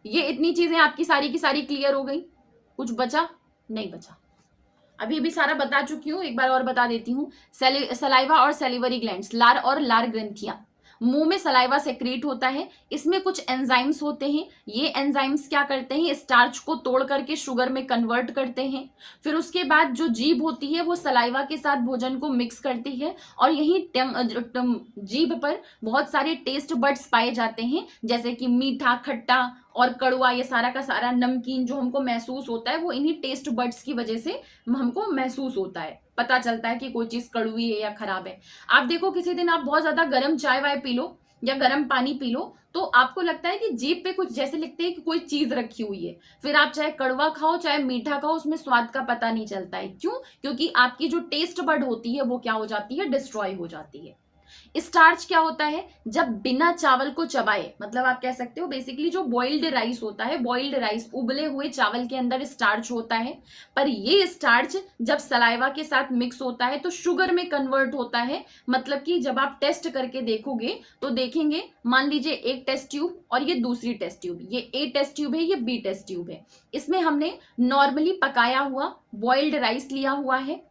ये इतनी चीजें आपकी सारी की सारी क्लियर हो गई? कुछ बचा? नहीं बचा। अभी भी सारा बता चुकी हूं, एक बार और बता देती हूँ। सलाइवा और सेलिवरी ग्लैंड्स, लार और लार ग्रंथियां, मुंह में सलाइवा सेक्रेट होता है, इसमें कुछ एंजाइम्स होते हैं। ये एंजाइम्स क्या करते हैं, स्टार्च को तोड़ करके शुगर में कन्वर्ट करते हैं। फिर उसके बाद जो जीभ होती है वो सलाइवा के साथ भोजन को मिक्स करती है, और यही जीभ पर बहुत सारे टेस्ट बड्स पाए जाते हैं, जैसे कि मीठा, खट्टा और कड़वा, ये सारा का सारा नमकीन जो हमको महसूस होता है वो इन्हीं टेस्ट बड्स की वजह से हमको महसूस होता है, पता चलता है कि कोई चीज कड़वी है या खराब है। आप देखो किसी दिन आप बहुत ज्यादा गर्म चाय वाय पी लो या गर्म पानी पी लो, तो आपको लगता है कि जीभ पे कुछ जैसे लगते है कि कोई चीज रखी हुई है। फिर आप चाहे कड़वा खाओ चाहे मीठा खाओ, उसमें स्वाद का पता नहीं चलता है। क्यों? क्योंकि आपकी जो टेस्ट बड होती है वो क्या हो जाती है, डिस्ट्रॉय हो जाती है। स्टार्च क्या होता है, जब बिना चावल को चबाए, मतलब आप कह सकते हो बेसिकली जो बॉइल्ड राइस होता है, बॉइल्ड राइस, उबले हुए चावल के अंदर स्टार्च होता है, पर ये स्टार्च जब सलाइवा के साथ मिक्स होता है तो शुगर में कन्वर्ट होता है। मतलब कि जब आप टेस्ट करके देखोगे तो देखेंगे, मान लीजिए एक टेस्ट ट्यूब और ये दूसरी टेस्ट ट्यूब, ये ए टेस्ट ट्यूब है, ये बी टेस्ट ट्यूब है। इसमें हमने नॉर्मली पकाया हुआ बॉइल्ड राइस लिया हुआ है,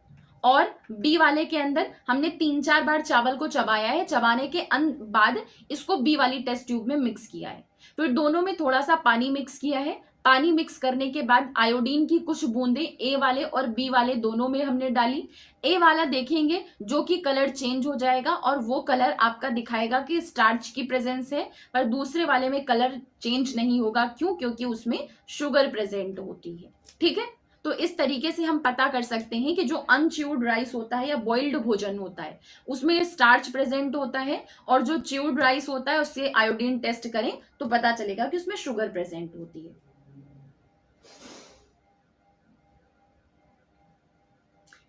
और बी वाले के अंदर हमने 3-4 बार चावल को चबाया है, चबाने के बाद इसको बी वाली टेस्ट ट्यूब में मिक्स किया है। फिर दोनों में थोड़ा सा पानी मिक्स किया है, पानी मिक्स करने के बाद आयोडीन की कुछ बूंदें ए वाले और बी वाले दोनों में हमने डाली। ए वाला देखेंगे जो कि कलर चेंज हो जाएगा और वो कलर आपका दिखाएगा कि स्टार्च की प्रेजेंस है, पर दूसरे वाले में कलर चेंज नहीं होगा। क्यों? क्योंकि उसमें शुगर प्रेजेंट होती है। ठीक है, तो इस तरीके से हम पता कर सकते हैं कि जो अनच्यूड राइस होता है या बॉइल्ड भोजन होता है उसमें स्टार्च प्रेजेंट होता है, और जो च्यूड राइस होता है उससे आयोडीन टेस्ट करें तो पता चलेगा कि उसमें शुगर प्रेजेंट होती है।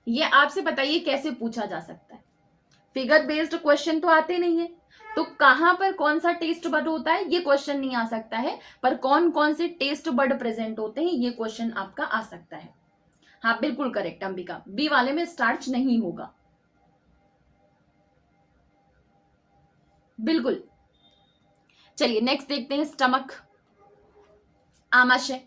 ये आपसे बताइए कैसे पूछा जा सकता है? फिगर बेस्ड क्वेश्चन तो आते नहीं है, तो कहां पर कौन सा टेस्ट बड होता है ये क्वेश्चन नहीं आ सकता है, पर कौन कौन से टेस्ट बड प्रेजेंट होते हैं ये क्वेश्चन आपका आ सकता है। हाँ बिल्कुल करेक्ट अंबिका, बी वाले में स्टार्च नहीं होगा। बिल्कुल। चलिए नेक्स्ट देखते हैं, स्टमक, आमाशय।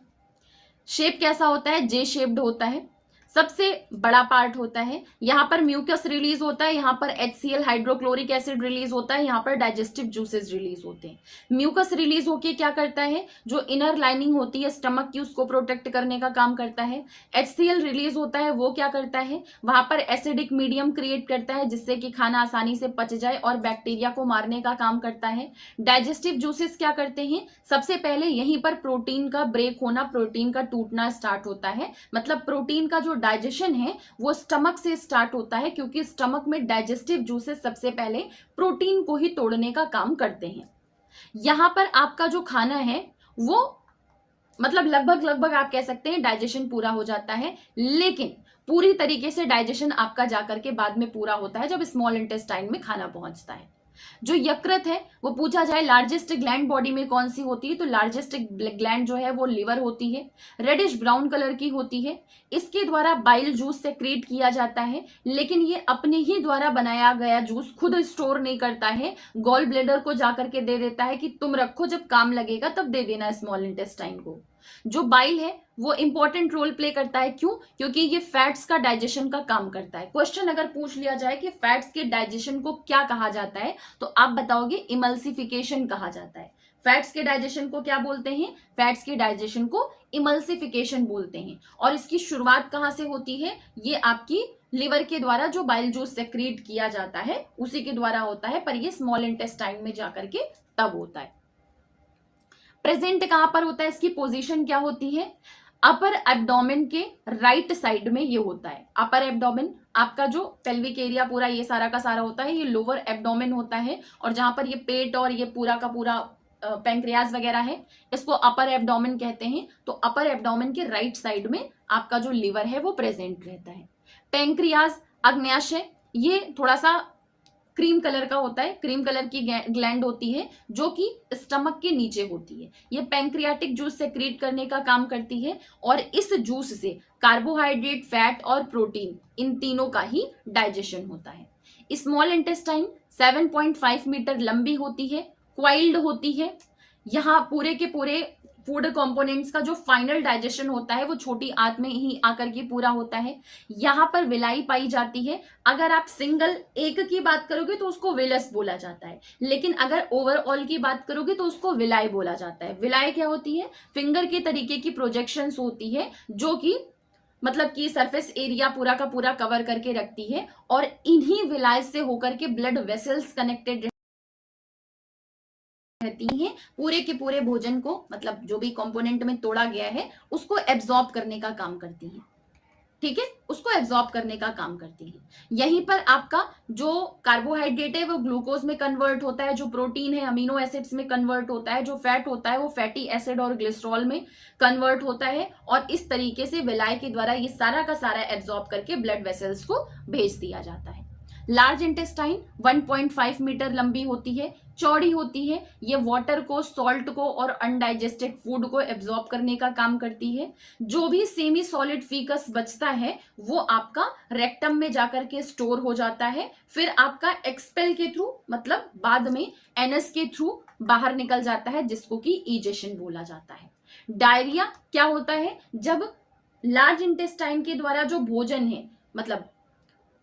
शेप कैसा होता है? जे शेप्ड होता है, सबसे बड़ा पार्ट होता है। यहाँ पर म्यूकस रिलीज होता है, यहाँ पर HCl हाइड्रोक्लोरिक एसिड रिलीज होता है, यहाँ पर डाइजेस्टिव जूसेस रिलीज होते हैं। म्यूकस रिलीज होके क्या करता है, जो इनर लाइनिंग होती है स्टमक की उसको प्रोटेक्ट करने का काम करता है। HCl रिलीज होता है, वो क्या करता है, वहां पर एसिडिक मीडियम क्रिएट करता है जिससे कि खाना आसानी से पच जाए और बैक्टीरिया को मारने का काम करता है। डाइजेस्टिव जूसेस क्या करते हैं, सबसे पहले यहीं पर प्रोटीन का ब्रेक होना, प्रोटीन का टूटना स्टार्ट होता है। मतलब प्रोटीन का जो डाइजेशन है वो स्टमक से स्टार्ट होता है, क्योंकि स्टमक में डाइजेस्टिव जूसेस सबसे पहले प्रोटीन को ही तोड़ने का काम करते हैं। यहां पर आपका जो खाना है वो मतलब लगभग आप कह सकते हैं डाइजेशन पूरा हो जाता है, लेकिन पूरी तरीके से डाइजेशन आपका जाकर के बाद में पूरा होता है जब स्मॉल इंटेस्टाइन में खाना पहुंचता है। जो यकृत है वो पूछा जाए लार्जेस्ट ग्लैंड बॉडी में कौन सी होती है, तो लार्जेस्ट ग्लैंड जो है वो लिवर होती है, रेडिश ब्राउन कलर की होती है। इसके द्वारा बाइल जूस सेक्रेट किया जाता है, लेकिन ये अपने ही द्वारा बनाया गया जूस खुद स्टोर नहीं करता है, गॉल ब्लेडर को जाकर के दे देता है कि तुम रखो, जब काम लगेगा तब दे देना स्मॉल इंटेस्टाइन को। जो बाइल है वो इंपॉर्टेंट रोल प्ले करता है। क्यों? क्योंकि ये फैट्स का डाइजेशन का काम करता है। क्वेश्चन अगर पूछ लिया जाए कि फैट्स के डाइजेशन को क्या कहा जाता है, तो आप बताओगे इमल्सिफिकेशन कहा जाता है। फैट्स के डाइजेशन को क्या बोलते हैं? फैट्स के डाइजेशन को इमल्सिफिकेशन बोलते हैं। और इसकी शुरुआत कहां से होती है? ये आपकी लिवर के द्वारा जो बाइल जूस सेक्रेट किया जाता है उसी के द्वारा होता है, पर ये स्मॉल इंटेस्टाइन में जाकर के तब होता है। प्रेजेंट कहां पर होता है, इसकी पोजीशन क्या होती है? अपर एब्डोमेन के राइट साइड में ये होता है। अपर एब्डोमेन आपका जो पेल्विक एरिया पूरा ये सारा का सारा होता है, ये लोअर एब्डोमेन होता है, और जहां पर ये पेट और ये पूरा का पूरा पैंक्रियाज वगैरह है इसको अपर एब्डोमेन कहते हैं। तो अपर एब्डोमेन के राइट साइड में आपका जो लिवर है वो प्रेजेंट रहता है। पैंक्रियाज, अग्न्याशय, ये थोड़ा सा क्रीम कलर का होता है, क्रीम कलर की ग्लैंड होती है जो कि स्टमक के नीचे होती है। ये पैंक्रियाटिक जूस सेक्रेट करने का काम करती है, और इस जूस से कार्बोहाइड्रेट, फैट और प्रोटीन इन तीनों का ही डाइजेशन होता है। स्मॉल इंटेस्टाइन 7.5 मीटर लंबी होती है, क्वाइल्ड होती है। यहाँ पूरे के पूरे फूड कंपोनेंट्स का जो फाइनल डाइजेशन होता है वो छोटी आंत में ही आकर के पूरा होता है। यहाँ पर विलाई पाई जाती है। अगर आप सिंगल एक की बात करोगे तो उसको विलस बोला जाता है, लेकिन अगर ओवरऑल की बात करोगे तो उसको विलाई बोला जाता है। विलाई क्या होती है? फिंगर के तरीके की प्रोजेक्शंस होती है जो कि मतलब कि सरफेस एरिया पूरा का पूरा कवर करके रखती है, और इन्हीं विलाई से होकर के ब्लड वेसल्स कनेक्टेड रहती हैं, पूरे के पूरे भोजन को मतलब जो भी कंपोनेंट में तोड़ा गया है उसको एब्जॉर्ब करने का काम करती हैं। ठीक है, उसको एब्जॉर्ब करने का काम करती हैं। यहीं पर आपका जो कार्बोहाइड्रेट है वो ग्लूकोज में कन्वर्ट होता है, जो प्रोटीन है अमीनो एसिड्स में कन्वर्ट होता है, जो फैट होता है वो फैटी एसिड और ग्लिसरॉल में कन्वर्ट होता है, और इस तरीके से विलाई के द्वारा ये सारा का सारा एब्जॉर्ब करके ब्लड वेसल्स को भेज दिया जाता है। लार्ज इंटेस्टाइन 1.5 मीटर लंबी होती है, चौड़ी होती है। ये वाटर को, सॉल्ट को और अनडाइजेस्टेड फूड को एब्जॉर्ब करने का काम करती है। जो भी सेमी सॉलिड फीकस बचता है वो आपका रेक्टम में जाकर के स्टोर हो जाता है, फिर आपका एक्सपेल के थ्रू मतलब बाद में एनस के थ्रू बाहर निकल जाता है, जिसको कि इजेशन बोला जाता है। डायरिया क्या होता है? जब लार्ज इंटेस्टाइन के द्वारा जो भोजन है मतलब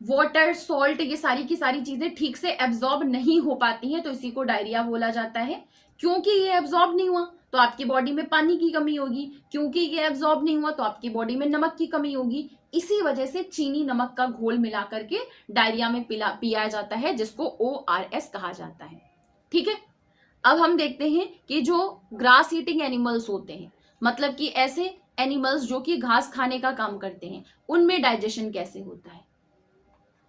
वाटर, सॉल्ट, ये सारी की सारी चीजें ठीक से एब्जॉर्ब नहीं हो पाती हैं, तो इसी को डायरिया बोला जाता है। क्योंकि ये एब्जॉर्ब नहीं हुआ तो आपकी बॉडी में पानी की कमी होगी, क्योंकि ये एब्जॉर्ब नहीं हुआ तो आपकी बॉडी में नमक की कमी होगी। इसी वजह से चीनी नमक का घोल मिला करके डायरिया में पिया जाता है, जिसको ORS कहा जाता है। ठीक है, अब हम देखते हैं कि जो ग्रास ईटिंग एनिमल्स होते हैं, मतलब कि ऐसे एनिमल्स जो कि घास खाने का काम करते हैं, उनमें डाइजेशन कैसे होता है,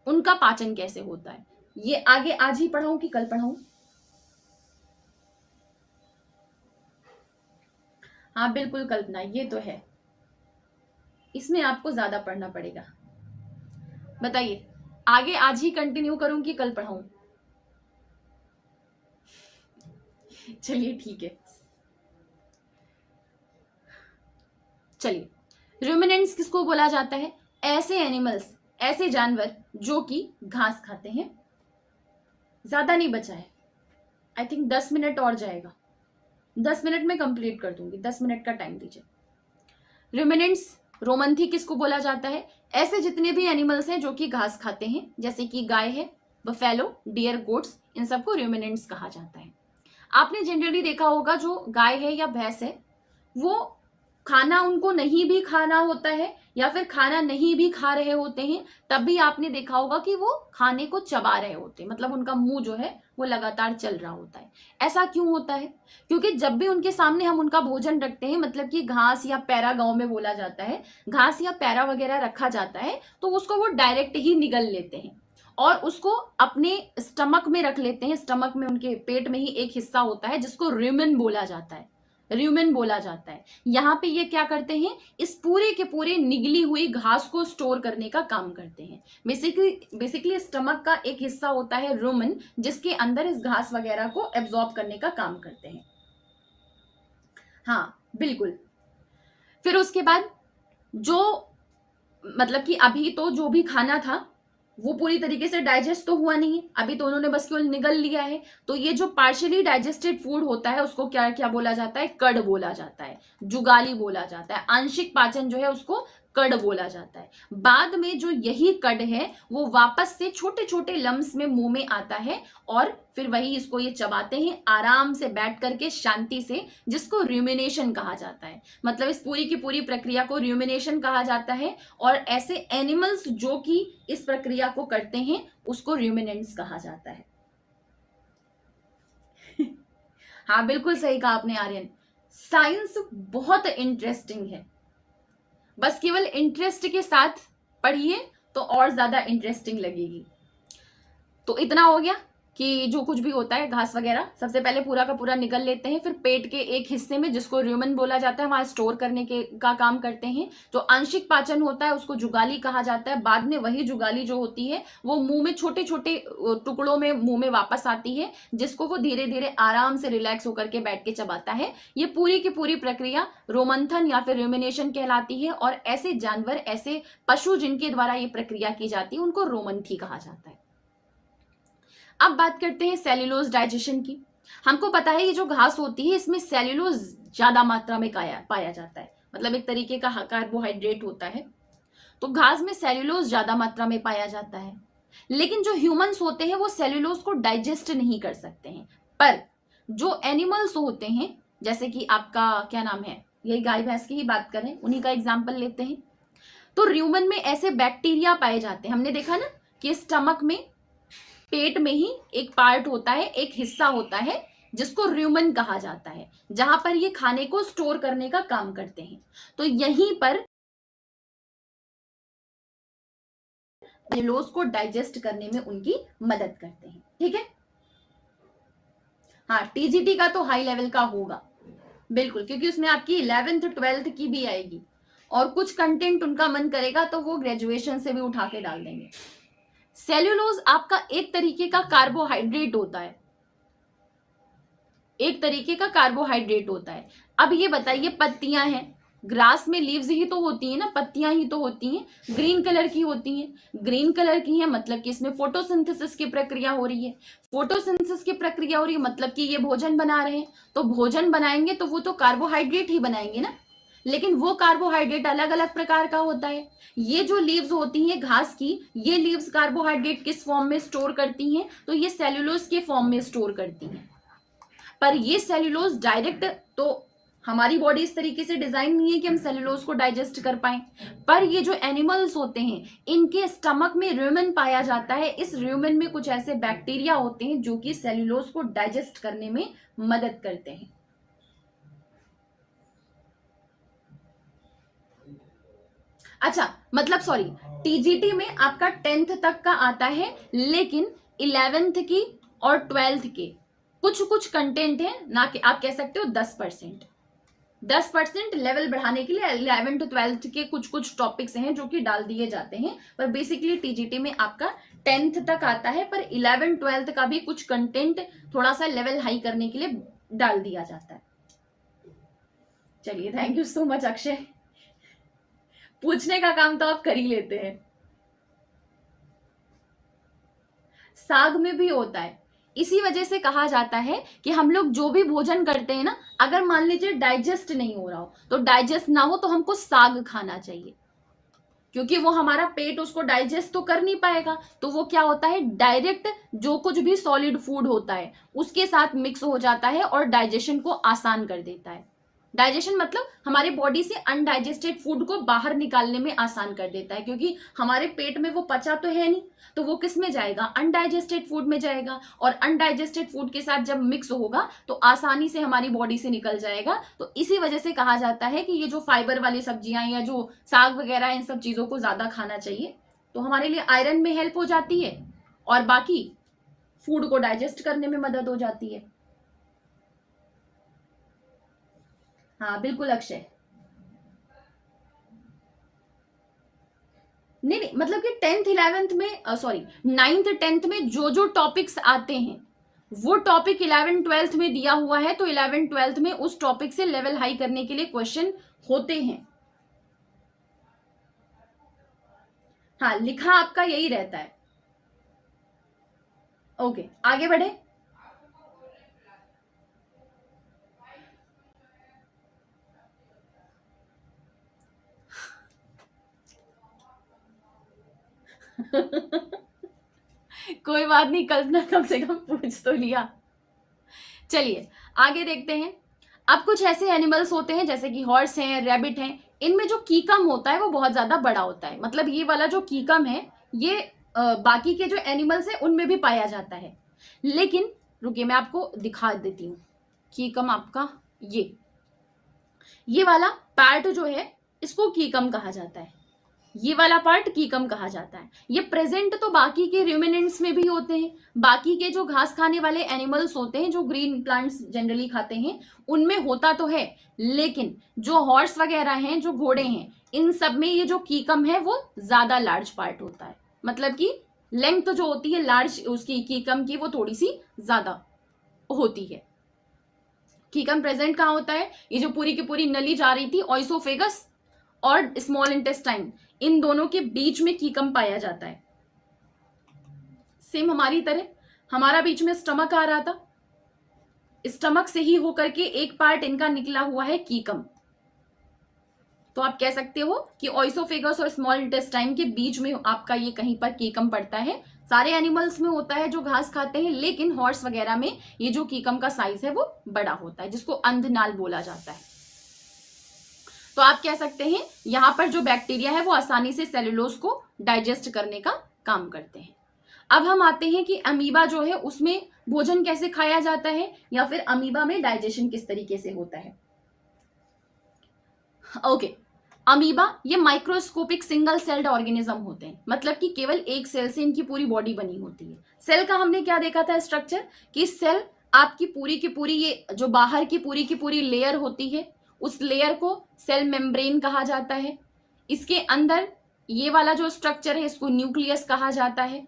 उनका पाचन कैसे होता है। ये आगे आज ही पढ़ाऊं कि कल पढ़ाऊं? हाँ बिल्कुल कल्पना, ये तो है, इसमें आपको ज्यादा पढ़ना पड़ेगा। बताइए, आगे आज ही कंटिन्यू करूं कि कल पढ़ाऊं? चलिए ठीक है, चलिए। रूमिनेंट्स किसको बोला जाता है? ऐसे एनिमल्स, ऐसे जानवर जो कि घास खाते हैं। ज्यादा नहीं बचा है, आई थिंक 10 मिनट और जाएगा, 10 मिनट में कंप्लीट कर दूंगी, 10 मिनट का टाइम दीजिए। रूमिनेंट्स रोमंथी किसको बोला जाता है? ऐसे जितने भी एनिमल्स हैं जो कि घास खाते हैं, जैसे कि गाय है, बफेलो, डियर, गोट्स, इन सबको रूमिनेंट्स कहा जाता है। आपने जनरली देखा होगा जो गाय है या भैंस है, वो खाना उनको नहीं भी खाना होता है या फिर खाना नहीं भी खा रहे होते हैं, तब भी आपने देखा होगा कि वो खाने को चबा रहे होते हैं, मतलब उनका मुंह जो है वो लगातार चल रहा होता है। ऐसा क्यों होता है? क्योंकि जब भी उनके सामने हम उनका भोजन रखते हैं, मतलब कि घास या पैरा गांव में बोला जाता है, घास या पैरा वगैरह रखा जाता है, तो उसको वो डायरेक्ट ही निगल लेते हैं और उसको अपने स्टमक में रख लेते हैं। स्टमक में, उनके पेट में ही एक हिस्सा होता है जिसको रूमेन बोला जाता है, रूमेन बोला जाता है। यहाँ पे ये क्या करते हैं, इस पूरे के पूरे निगली हुई घास को स्टोर करने का काम करते हैं। बेसिकली स्टमक का एक हिस्सा होता है रूमेन, जिसके अंदर इस घास वगैरह को एब्जॉर्ब करने का काम करते हैं। हाँ बिल्कुल। फिर उसके बाद जो, मतलब कि अभी तो जो भी खाना था वो पूरी तरीके से डाइजेस्ट तो हुआ नहीं है, अभी तो उन्होंने बस केवल निगल लिया है। तो ये जो पार्शियली डाइजेस्टेड फूड होता है उसको क्या क्या बोला जाता है? कड़ बोला जाता है, जुगाली बोला जाता है। आंशिक पाचन जो है उसको कड़ बोला जाता है। बाद में जो यही कड़ है वो वापस से छोटे छोटे लम्स में मुंह में आता है और फिर वही इसको ये चबाते हैं आराम से बैठ करके, शांति से, जिसको रूमिनेशन कहा जाता है। मतलब इस पूरी की पूरी प्रक्रिया को रूमिनेशन कहा जाता है। और ऐसे एनिमल्स जो कि इस प्रक्रिया को करते हैं उसको रूमिनेंट्स कहा जाता है। हाँ बिल्कुल सही कहा आपने आर्यन, साइंस बहुत इंटरेस्टिंग है, बस केवल इंटरेस्ट के साथ पढ़िए तो और ज्यादा इंटरेस्टिंग लगेगी। तो इतना हो गया कि जो कुछ भी होता है घास वगैरह, सबसे पहले पूरा का पूरा निगल लेते हैं, फिर पेट के एक हिस्से में जिसको रूमेन बोला जाता है वहां स्टोर करने का काम करते हैं। जो आंशिक पाचन होता है उसको जुगाली कहा जाता है। बाद में वही जुगाली जो होती है वो मुंह में छोटे छोटे टुकड़ों में मुंह में वापस आती है, जिसको वो धीरे धीरे आराम से रिलैक्स होकर के बैठ के चबाता है। ये पूरी की पूरी प्रक्रिया रोमंथन या फिर रूमिनेशन कहलाती है। और ऐसे जानवर, ऐसे पशु जिनके द्वारा ये प्रक्रिया की जाती है उनको रोमंथी कहा जाता है। अब बात करते हैं सेल्यूलोज डाइजेशन की। हमको पता है ये जो घास होती है इसमें सेल्यूलोज ज्यादा मात्रा में पाया जाता है, मतलब एक तरीके का कार्बोहाइड्रेट होता है। तो घास में सेल्यूलोज ज्यादा मात्रा में पाया जाता है। लेकिन जो ह्यूमंस होते हैं वो सेल्यूलोज को डाइजेस्ट नहीं कर सकते हैं। पर जो एनिमल्स होते हैं, जैसे कि आपका क्या नाम है, यही गाय भैंस की ही बात करें, उन्हीं का एग्जाम्पल लेते हैं। तो रूमेन में ऐसे बैक्टीरिया पाए जाते हैं। हमने देखा ना कि स्टमक में, पेट में ही एक पार्ट होता है, एक हिस्सा होता है जिसको रूमेन कहा जाता है, जहां पर ये खाने को स्टोर करने का काम करते हैं। तो यहीं पर सेल्यूलोज को डाइजेस्ट करने में उनकी मदद करते हैं। ठीक है, हाँ टीजीटी का तो हाई लेवल का होगा बिल्कुल, क्योंकि उसमें आपकी 11th 12th की भी आएगी और कुछ कंटेंट उनका मन करेगा तो वो ग्रेजुएशन से भी उठा के डाल देंगे। सेल्यूलोज आपका एक तरीके का कार्बोहाइड्रेट होता है, एक तरीके का कार्बोहाइड्रेट होता है। अब ये बताइए, पत्तियां हैं, ग्रास में लीव्स ही तो होती हैं ना, पत्तियां ही तो होती हैं, ग्रीन कलर की होती हैं। ग्रीन कलर की हैं मतलब कि इसमें फोटोसिंथेसिस की प्रक्रिया हो रही है। फोटोसिंथेसिस की प्रक्रिया हो रही है मतलब कि ये भोजन बना रहे हैं। तो भोजन बनाएंगे तो वो तो कार्बोहाइड्रेट ही बनाएंगे ना, लेकिन वो कार्बोहाइड्रेट अलग अलग प्रकार का होता है। ये जो लीव्स होती हैं घास की, ये लीव्स कार्बोहाइड्रेट किस फॉर्म में स्टोर करती हैं? तो ये सेल्यूलोज के फॉर्म में स्टोर करती हैं। पर ये सेल्यूलोज डायरेक्ट तो हमारी बॉडी इस तरीके से डिजाइन नहीं है कि हम सेलुलोज को डाइजेस्ट कर पाए। पर ये जो एनिमल्स होते हैं इनके स्टमक में रूमेन पाया जाता है। इस रूमेन में कुछ ऐसे बैक्टीरिया होते हैं जो कि सेलुलोज को डाइजेस्ट करने में मदद करते हैं। अच्छा, मतलब सॉरी, टीजीटी में आपका 10th तक का आता है, लेकिन 11th की और 12th के कुछ कुछ कंटेंट है ना, कि आप कह सकते हो 10% लेवल बढ़ाने के लिए 11 to 12th के कुछ कुछ टॉपिक्स हैं जो कि डाल दिए जाते हैं। पर बेसिकली टीजीटी में आपका 10th तक आता है, पर 11-12th का भी कुछ कंटेंट थोड़ा सा लेवल हाई करने के लिए डाल दिया जाता है। चलिए, thank you so much Akshay, पूछने का काम तो आप कर ही लेते हैं। साग में भी होता है, इसी वजह से कहा जाता है कि हम लोग जो भी भोजन करते हैं ना, अगर मान लीजिए डाइजेस्ट नहीं हो रहा हो, तो डाइजेस्ट ना हो तो हमको साग खाना चाहिए, क्योंकि वो हमारा पेट उसको डाइजेस्ट तो कर नहीं पाएगा, तो वो क्या होता है, डायरेक्ट जो कुछ भी सॉलिड फूड होता है उसके साथ मिक्स हो जाता है और डाइजेशन को आसान कर देता है। डाइजेशन मतलब हमारे बॉडी से अनडाइजेस्टेड फूड को बाहर निकालने में आसान कर देता है, क्योंकि हमारे पेट में वो पचा तो है नहीं, तो वो किस में जाएगा, अनडाइजेस्टेड फूड में जाएगा, और अनडाइजेस्टेड फूड के साथ जब मिक्स होगा तो आसानी से हमारी बॉडी से निकल जाएगा। तो इसी वजह से कहा जाता है कि ये जो फाइबर वाली सब्जियां या जो साग वगैरह, इन सब चीजों को ज्यादा खाना चाहिए, तो हमारे लिए आयरन में हेल्प हो जाती है और बाकी फूड को डाइजेस्ट करने में मदद हो जाती है। हाँ बिल्कुल अक्षय, नहीं नहीं, मतलब कि 10th 11th में, सॉरी 9th 10th में जो जो टॉपिक्स आते हैं वो टॉपिक 11 12th में दिया हुआ है, तो 11 12th में उस टॉपिक से लेवल हाई करने के लिए क्वेश्चन होते हैं। हाँ, लिखा आपका यही रहता है। ओके, आगे बढ़े। कोई बात नहीं, कल्पना कम से कम पूछ तो लिया। चलिए आगे देखते हैं। अब कुछ ऐसे एनिमल्स होते हैं जैसे कि हॉर्स हैं, रैबिट हैं, इनमें जो कीकम होता है वो बहुत ज्यादा बड़ा होता है। मतलब ये वाला जो कीकम है ये बाकी के जो एनिमल्स हैं उनमें भी पाया जाता है, लेकिन रुकिए मैं आपको दिखा देती हूँ। कीकम आपका ये वाला पार्ट जो है इसको कीकम कहा जाता है, ये वाला पार्ट कीकम कहा जाता है। ये प्रेजेंट तो बाकी के र्यूमिनेंट्स में भी होते हैं, बाकी के जो घास खाने वाले एनिमल्स होते हैं जो ग्रीन प्लांट्स जनरली खाते हैं उनमें होता तो है, लेकिन जो हॉर्स वगैरह हैं, जो घोड़े हैं, इन सब में ये जो कीकम है वो ज्यादा लार्ज पार्ट होता है। मतलब कि लेंथ तो जो होती है लार्ज उसकी कीकम की वो थोड़ी सी ज्यादा होती है। कीकम प्रेजेंट कहाँ होता है, ये जो पूरी की पूरी नली जा रही थी ऑइसोफेगस और स्मॉल इंटेस्टाइन, इन दोनों के बीच में कीकम पाया जाता है। सेम हमारी तरह हमारा बीच में स्टमक आ रहा था, स्टमक से ही होकर के एक पार्ट इनका निकला हुआ है कीकम। तो आप कह सकते हो कि ऑइसोफेगस और स्मॉल इंटेस्टाइन के बीच में आपका ये कहीं पर कीकम पड़ता है। सारे एनिमल्स में होता है जो घास खाते हैं, लेकिन हॉर्स वगैरह में ये जो कीकम का साइज है वो बड़ा होता है, जिसको अंधनाल बोला जाता है। तो आप कह सकते हैं यहां पर जो बैक्टीरिया है वो आसानी से सेलुलोज को डाइजेस्ट करने का काम करते हैं। अब हम आते हैं कि अमीबा जो है उसमें भोजन कैसे खाया जाता है, या फिर अमीबा में डाइजेशन किस तरीके से होता है। ओके, अमीबा ये माइक्रोस्कोपिक सिंगल सेल्ड ऑर्गेनिज्म होते हैं, मतलब कि केवल एक सेल से इनकी पूरी बॉडी बनी होती है। सेल का हमने क्या देखा था स्ट्रक्चर, कि सेल आपकी पूरी की पूरी, ये जो बाहर की पूरी लेयर होती है उस लेयर को सेल मेम्ब्रेन कहा जाता है। इसके अंदर ये वाला जो स्ट्रक्चर है इसको न्यूक्लियस कहा जाता है।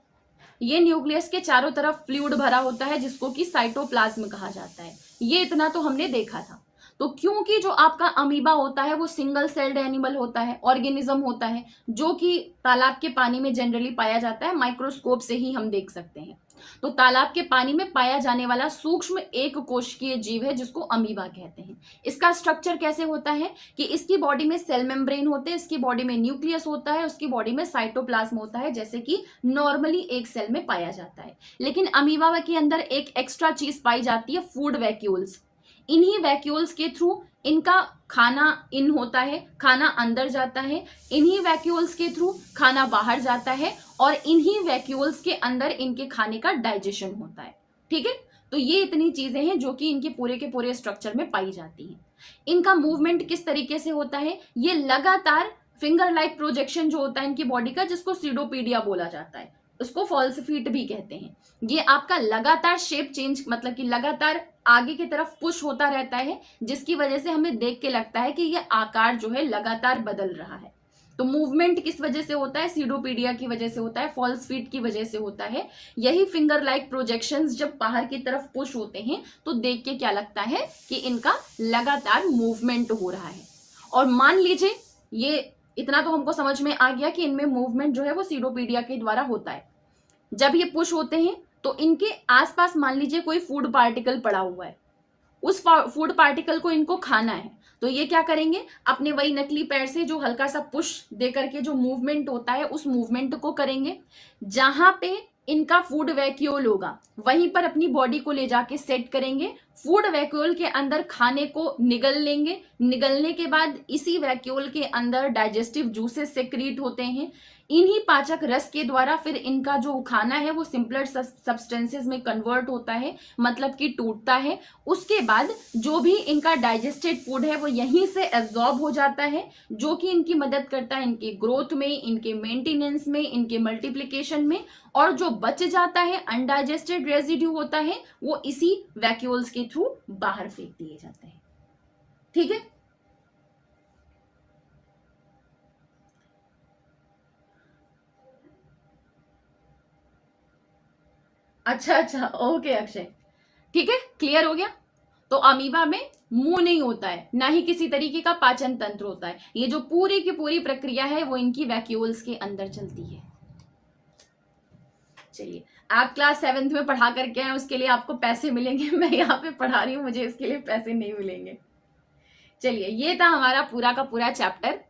ये न्यूक्लियस के चारों तरफ फ्लूइड भरा होता है जिसको कि साइटोप्लाज्म कहा जाता है। ये इतना तो हमने देखा था। तो क्योंकि जो आपका अमीबा होता है वो सिंगल सेल्ड एनिमल होता है, ऑर्गेनिज्म होता है, जो कि तालाब के पानी में जनरली पाया जाता है, माइक्रोस्कोप से ही हम देख सकते हैं। तो तालाब के पानी में पाया जाने वाला सूक्ष्म एक कोशिकीय जीव है जिसको अमीबा कहते हैं। इसका स्ट्रक्चर कैसे होता है कि इसकी बॉडी में सेल मेम्ब्रेन होते हैं, इसकी बॉडी में न्यूक्लियस होता है, उसकी बॉडी में साइटोप्लाज्म होता है, जैसे कि नॉर्मली एक सेल में पाया जाता है। लेकिन अमीबा के अंदर एक एक्स्ट्रा चीज पाई जाती है, फूड वैक्यूल्स। इन्हीं वैक्यूल्स के थ्रू इनका खाना इन होता है, खाना अंदर जाता है, इन्हीं वैक्यूल्स के थ्रू खाना बाहर जाता है और इन्हीं वैक्यूल्स के अंदर इनके खाने का डाइजेशन होता है। ठीक है, तो ये इतनी चीजें हैं जो कि इनके पूरे के पूरे स्ट्रक्चर में पाई जाती हैं। इनका मूवमेंट किस तरीके से होता है, ये लगातार फिंगर लाइक प्रोजेक्शन जो होता है इनकी बॉडी का, जिसको सीडोपीडिया बोला जाता है, उसको फॉल्स फीट भी कहते हैं, ये आपका लगातार शेप चेंज, मतलब कि लगातार आगे की तरफ पुश होता रहता है, जिसकी वजह से हमें देख के लगता है कि ये आकार जो है लगातार बदल रहा है। तो मूवमेंट किस वजह से होता है, सीडोपीडिया की वजह से होता है, फॉल्स फीट की वजह से होता है। यही फिंगर लाइक प्रोजेक्शंस जब बाहर की तरफ पुश होते हैं तो देख के क्या लगता है कि इनका लगातार मूवमेंट हो रहा है। और मान लीजिए ये इतना तो हमको समझ में आ गया कि इनमें मूवमेंट जो है वो सीडोपीडिया के द्वारा होता है। जब ये पुश होते हैं तो इनके आसपास मान लीजिए कोई फूड पार्टिकल पड़ा हुआ है, उस फूड पार्टिकल को इनको खाना है, तो ये क्या करेंगे, अपने वही नकली पैर से जो हल्का सा पुश दे करके जो मूवमेंट होता है उस मूवमेंट को करेंगे। जहां पे इनका फूड वैक्यूल होगा वहीं पर अपनी बॉडी को ले जाके सेट करेंगे, फूड वैक्यूल के अंदर खाने को निगल लेंगे, निगलने के बाद इसी वैक्यूल के अंदर डाइजेस्टिव जूसेस सेक्रीट होते हैं, इन्हीं पाचक रस के द्वारा फिर इनका जो खाना है वो सिंपलर सब्सटेंसेस में कन्वर्ट होता है, मतलब कि टूटता है। उसके बाद जो भी इनका डाइजेस्टेड फूड है वो यहीं से एब्जॉर्ब हो जाता है, जो कि इनकी मदद करता है इनके ग्रोथ में, इनके मेंटेनेंस में, इनके मल्टीप्लिकेशन में। और जो बच जाता है अनडाइजेस्टेड रेजिड्यू होता है वो इसी वैक्यूल्स के थ्रू बाहर फेंक दिए जाते हैं। ठीक है, अच्छा, ओके अक्षय, ठीक है, क्लियर हो गया। तो अमीबा में मुंह नहीं होता है, ना ही किसी तरीके का पाचन तंत्र होता है, ये जो पूरी की पूरी प्रक्रिया है वो इनकी वैक्यूल्स के अंदर चलती है। चलिए, आप क्लास 7th में पढ़ा करके आए, उसके लिए आपको पैसे मिलेंगे, मैं यहाँ पे पढ़ा रही हूँ, मुझे इसके लिए पैसे नहीं मिलेंगे। चलिए, ये था हमारा पूरा का पूरा चैप्टर।